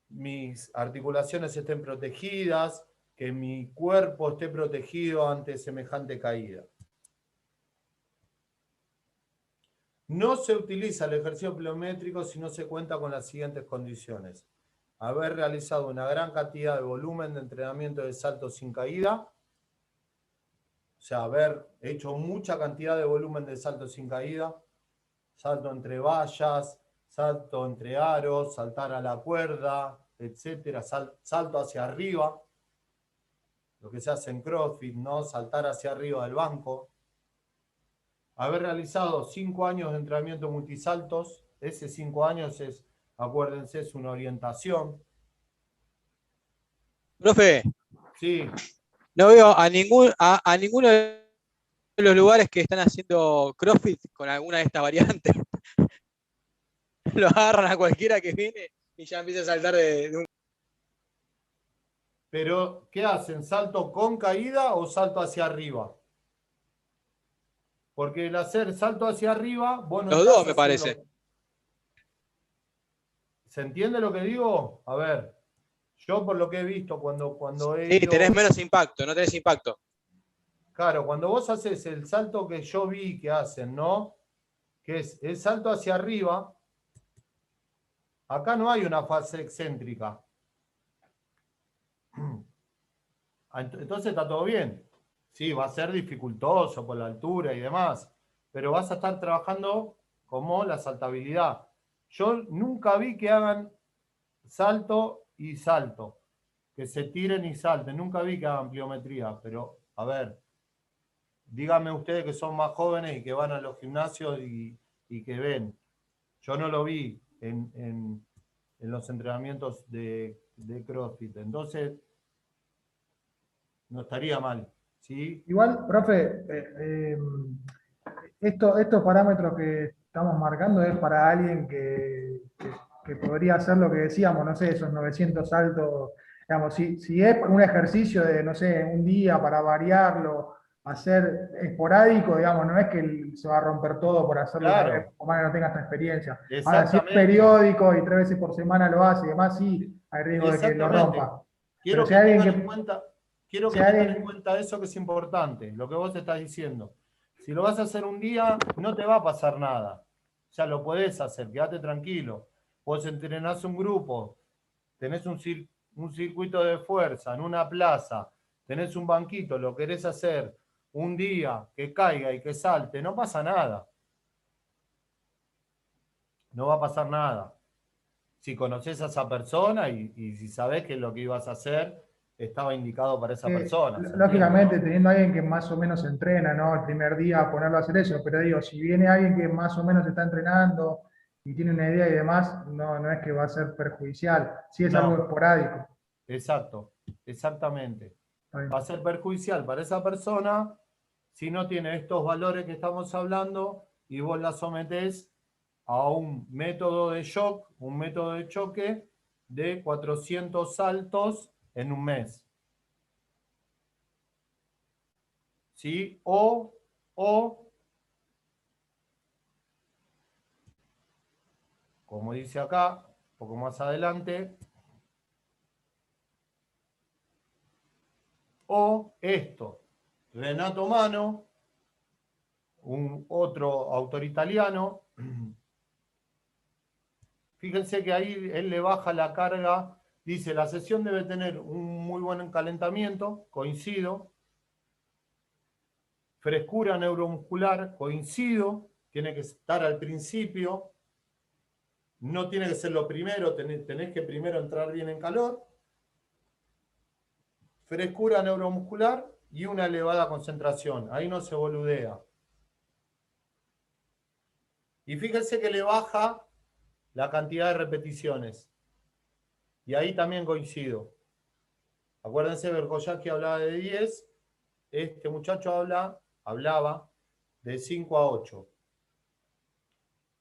mis articulaciones estén protegidas, que mi cuerpo esté protegido ante semejante caída. No se utiliza el ejercicio pliométrico si no se cuenta con las siguientes condiciones: haber realizado una gran cantidad de volumen de entrenamiento de salto sin caída, o sea, haber hecho mucha cantidad de volumen de salto sin caída, salto entre vallas, salto entre aros, saltar a la cuerda, etcétera, salto hacia arriba, lo que se hace en CrossFit, ¿no? Saltar hacia arriba del banco. Haber realizado 5 años de entrenamiento multisaltos, ese 5 años es, acuérdense, es una orientación. Profe, Sí. no veo a ninguno de los lugares que están haciendo CrossFit con alguna de estas variantes. Lo agarran a cualquiera que viene y ya empieza a saltar de un... Pero, ¿qué hacen? ¿Salto con caída o salto hacia arriba? Porque el hacer salto hacia arriba, vos no Los estás dos, me haciendo... parece. ¿Se entiende lo que digo? A ver, yo por lo que he visto cuando he Sí, ido... tenés menos impacto, no tenés impacto. Claro, cuando vos haces el salto que yo vi que hacen, ¿no? Que es el salto hacia arriba, acá no hay una fase excéntrica. Entonces está todo bien. Sí, va a ser dificultoso por la altura y demás, pero vas a estar trabajando como la saltabilidad. Yo nunca vi que hagan salto y salto, que se tiren y salten. Nunca vi que hagan pliometría, pero a ver, díganme ustedes que son más jóvenes y que van a los gimnasios y que ven. Yo no lo vi en los entrenamientos de CrossFit. Entonces, no estaría mal. ¿Sí? Igual, profe, estos parámetros que estamos marcando es para alguien que podría hacer lo que decíamos, no sé, esos 900 saltos. Digamos, si es un ejercicio de, no sé, un día para variarlo, hacer esporádico, digamos, no es que se va a romper todo por hacerlo una vez, o más que no tenga esta experiencia. Ahora, si es periódico y 3 veces por semana lo hace y demás, sí, hay riesgo de que lo rompa. Quiero Pero si que alguien tengan en cuenta, quiero que tengan en cuenta eso, que es importante, lo que vos estás diciendo. Si lo vas a hacer un día, no te va a pasar nada. Ya lo podés hacer, quédate tranquilo. Vos entrenás un grupo, tenés un circuito de fuerza en una plaza, tenés un banquito, lo querés hacer un día, que caiga y que salte, no pasa nada. No va a pasar nada. Si conoces a esa persona y si sabés qué es lo que ibas a hacer estaba indicado para esa persona. Lógicamente, teniendo a alguien que más o menos entrena, ¿no? El primer día ponerlo a hacer eso, pero digo, si viene alguien que más o menos está entrenando y tiene una idea y demás, no es que va a ser perjudicial, si es algo esporádico. Exacto, exactamente. Va a ser perjudicial para esa persona si no tiene estos valores que estamos hablando y vos la sometés a un método de shock, un método de choque de 400 saltos en un mes. ¿Sí? O como dice acá, un poco más adelante, o esto, Renato Mano, un otro autor italiano, fíjense que ahí él le baja la carga, dice, la sesión debe tener un muy buen calentamiento, coincido, frescura neuromuscular, coincido, tiene que estar al principio, no tiene que ser lo primero, tenés que primero entrar bien en calor, frescura neuromuscular y una elevada concentración, ahí no se boludea. Y fíjense que le baja la cantidad de repeticiones. Y ahí también coincido. Acuérdense, Bergoyaki hablaba de 10, este muchacho hablaba de 5 a 8.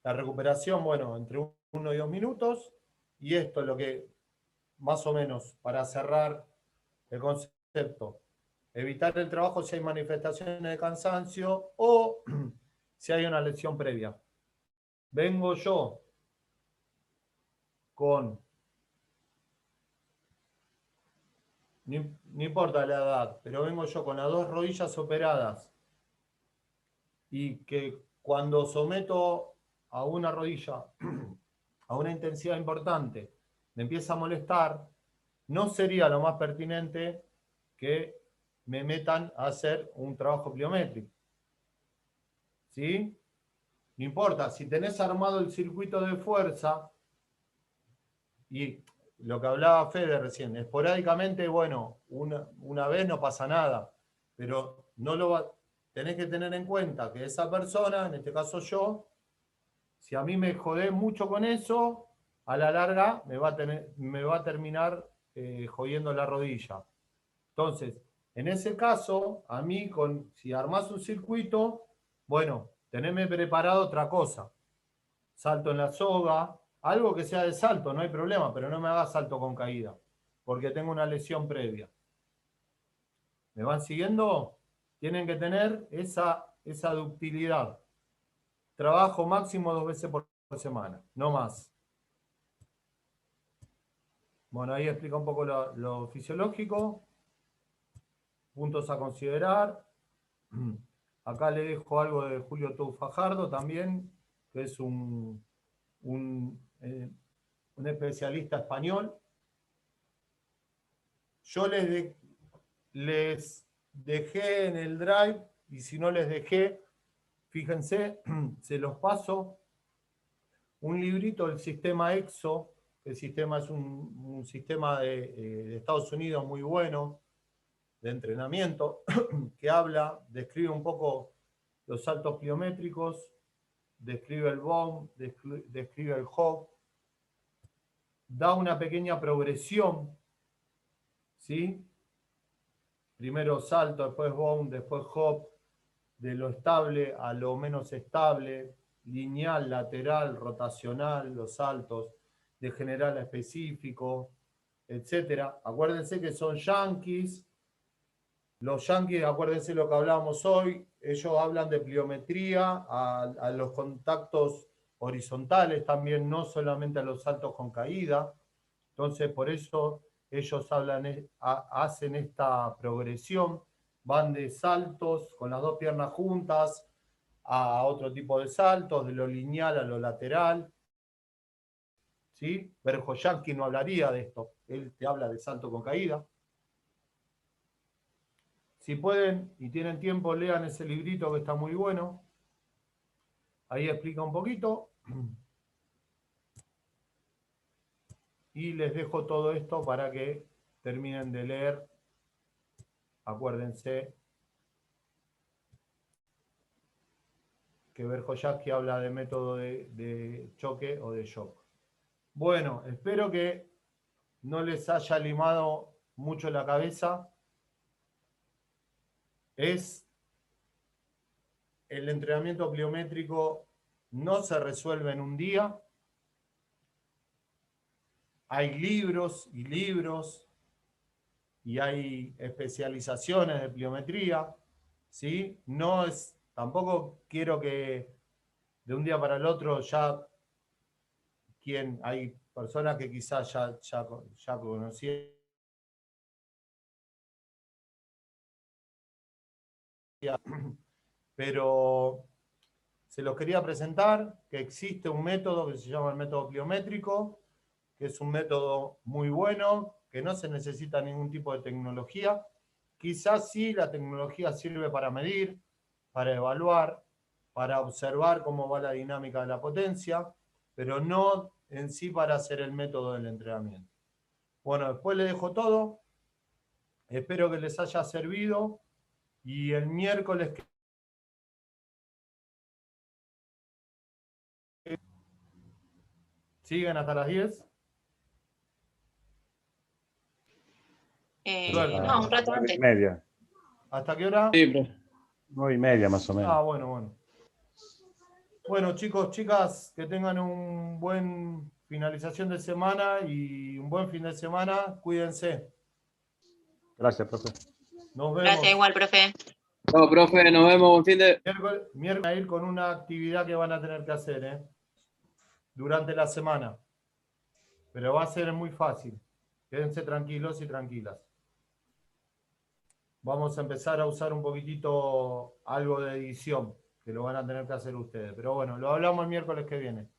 La recuperación, bueno, entre 1 y 2 minutos. Y esto es lo que, más o menos, para cerrar el concepto. Evitar el trabajo si hay manifestaciones de cansancio o si hay una lesión previa. Vengo yo con, no importa la edad, pero vengo yo con las 2 rodillas operadas y que cuando someto a una rodilla a una intensidad importante me empieza a molestar, no sería lo más pertinente que me metan a hacer un trabajo pliométrico. ¿Sí? No importa, si tenés armado el circuito de fuerza y lo que hablaba Fede recién, esporádicamente, bueno, una vez no pasa nada, pero tenés que tener en cuenta que esa persona, en este caso yo, si a mí me jodé mucho con eso, a la larga me va a terminar jodiendo la rodilla. Entonces, en ese caso, a mí, si armás un circuito, bueno, teneme preparado otra cosa. Salto en la soga, algo que sea de salto, no hay problema, pero no me hagas salto con caída, porque tengo una lesión previa. ¿Me van siguiendo? Tienen que tener esa ductilidad. Trabajo máximo 2 veces por semana, no más. Bueno, ahí explica un poco lo fisiológico. Puntos a considerar. Acá le dejo algo de Julio Tou Fajardo también, que es un especialista español. Yo les dejé en el Drive, y si no les dejé, fíjense, se los paso, un librito del sistema EXO. El sistema es un sistema de Estados Unidos muy bueno, de entrenamiento, que describe un poco los saltos pliométricos, describe el bomb, describe el hop, da una pequeña progresión, ¿sí? Primero salto, después bomb, después hop, de lo estable a lo menos estable, lineal, lateral, rotacional, los saltos, de general a específico, etc. Acuérdense que son yankees. Los yankees, acuérdense lo que hablábamos hoy, ellos hablan de pliometría, a los contactos horizontales también, no solamente a los saltos con caída. Entonces, por eso ellos hacen esta progresión, van de saltos con las 2 piernas juntas a otro tipo de saltos, de lo lineal a lo lateral. ¿Sí? Verjoyanski no hablaría de esto, él te habla de salto con caída. Si pueden y tienen tiempo, lean ese librito que está muy bueno. Ahí explica un poquito. Y les dejo todo esto para que terminen de leer, acuérdense que Verjoyavsky habla de método de choque o de shock. Bueno, espero que no les haya limado mucho la cabeza. El entrenamiento pliométrico no se resuelve en un día. Hay libros y libros y hay especializaciones de pliometría, ¿sí? Tampoco quiero que de un día para el otro hay personas que quizás ya conocían, pero se los quería presentar, que existe un método que se llama el método pliométrico, que es un método muy bueno, que no se necesita ningún tipo de tecnología. Quizás sí la tecnología sirve para medir, para evaluar, para observar cómo va la dinámica de la potencia, pero no en sí para hacer el método del entrenamiento. Bueno, después les dejo todo. Espero que les haya servido. Y el miércoles ¿siguen hasta las 10? No, un rato antes. 9:30. ¿Hasta qué hora? Sí, profe. 9:30 más o menos. Ah, bueno. Bueno, chicos, chicas, que tengan un buen finalización de semana y un buen fin de semana. Cuídense. Gracias, profe. Nos vemos. Gracias, igual, profe. Chao, profe, nos vemos, buen fin de... Miércoles a ir con una actividad que van a tener que hacer, durante la semana. Pero va a ser muy fácil. Quédense tranquilos y tranquilas. Vamos a empezar a usar un poquitito algo de edición, que lo van a tener que hacer ustedes. Pero bueno, lo hablamos el miércoles que viene.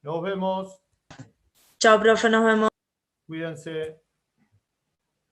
Nos vemos. Chao, profe, nos vemos. Cuídense.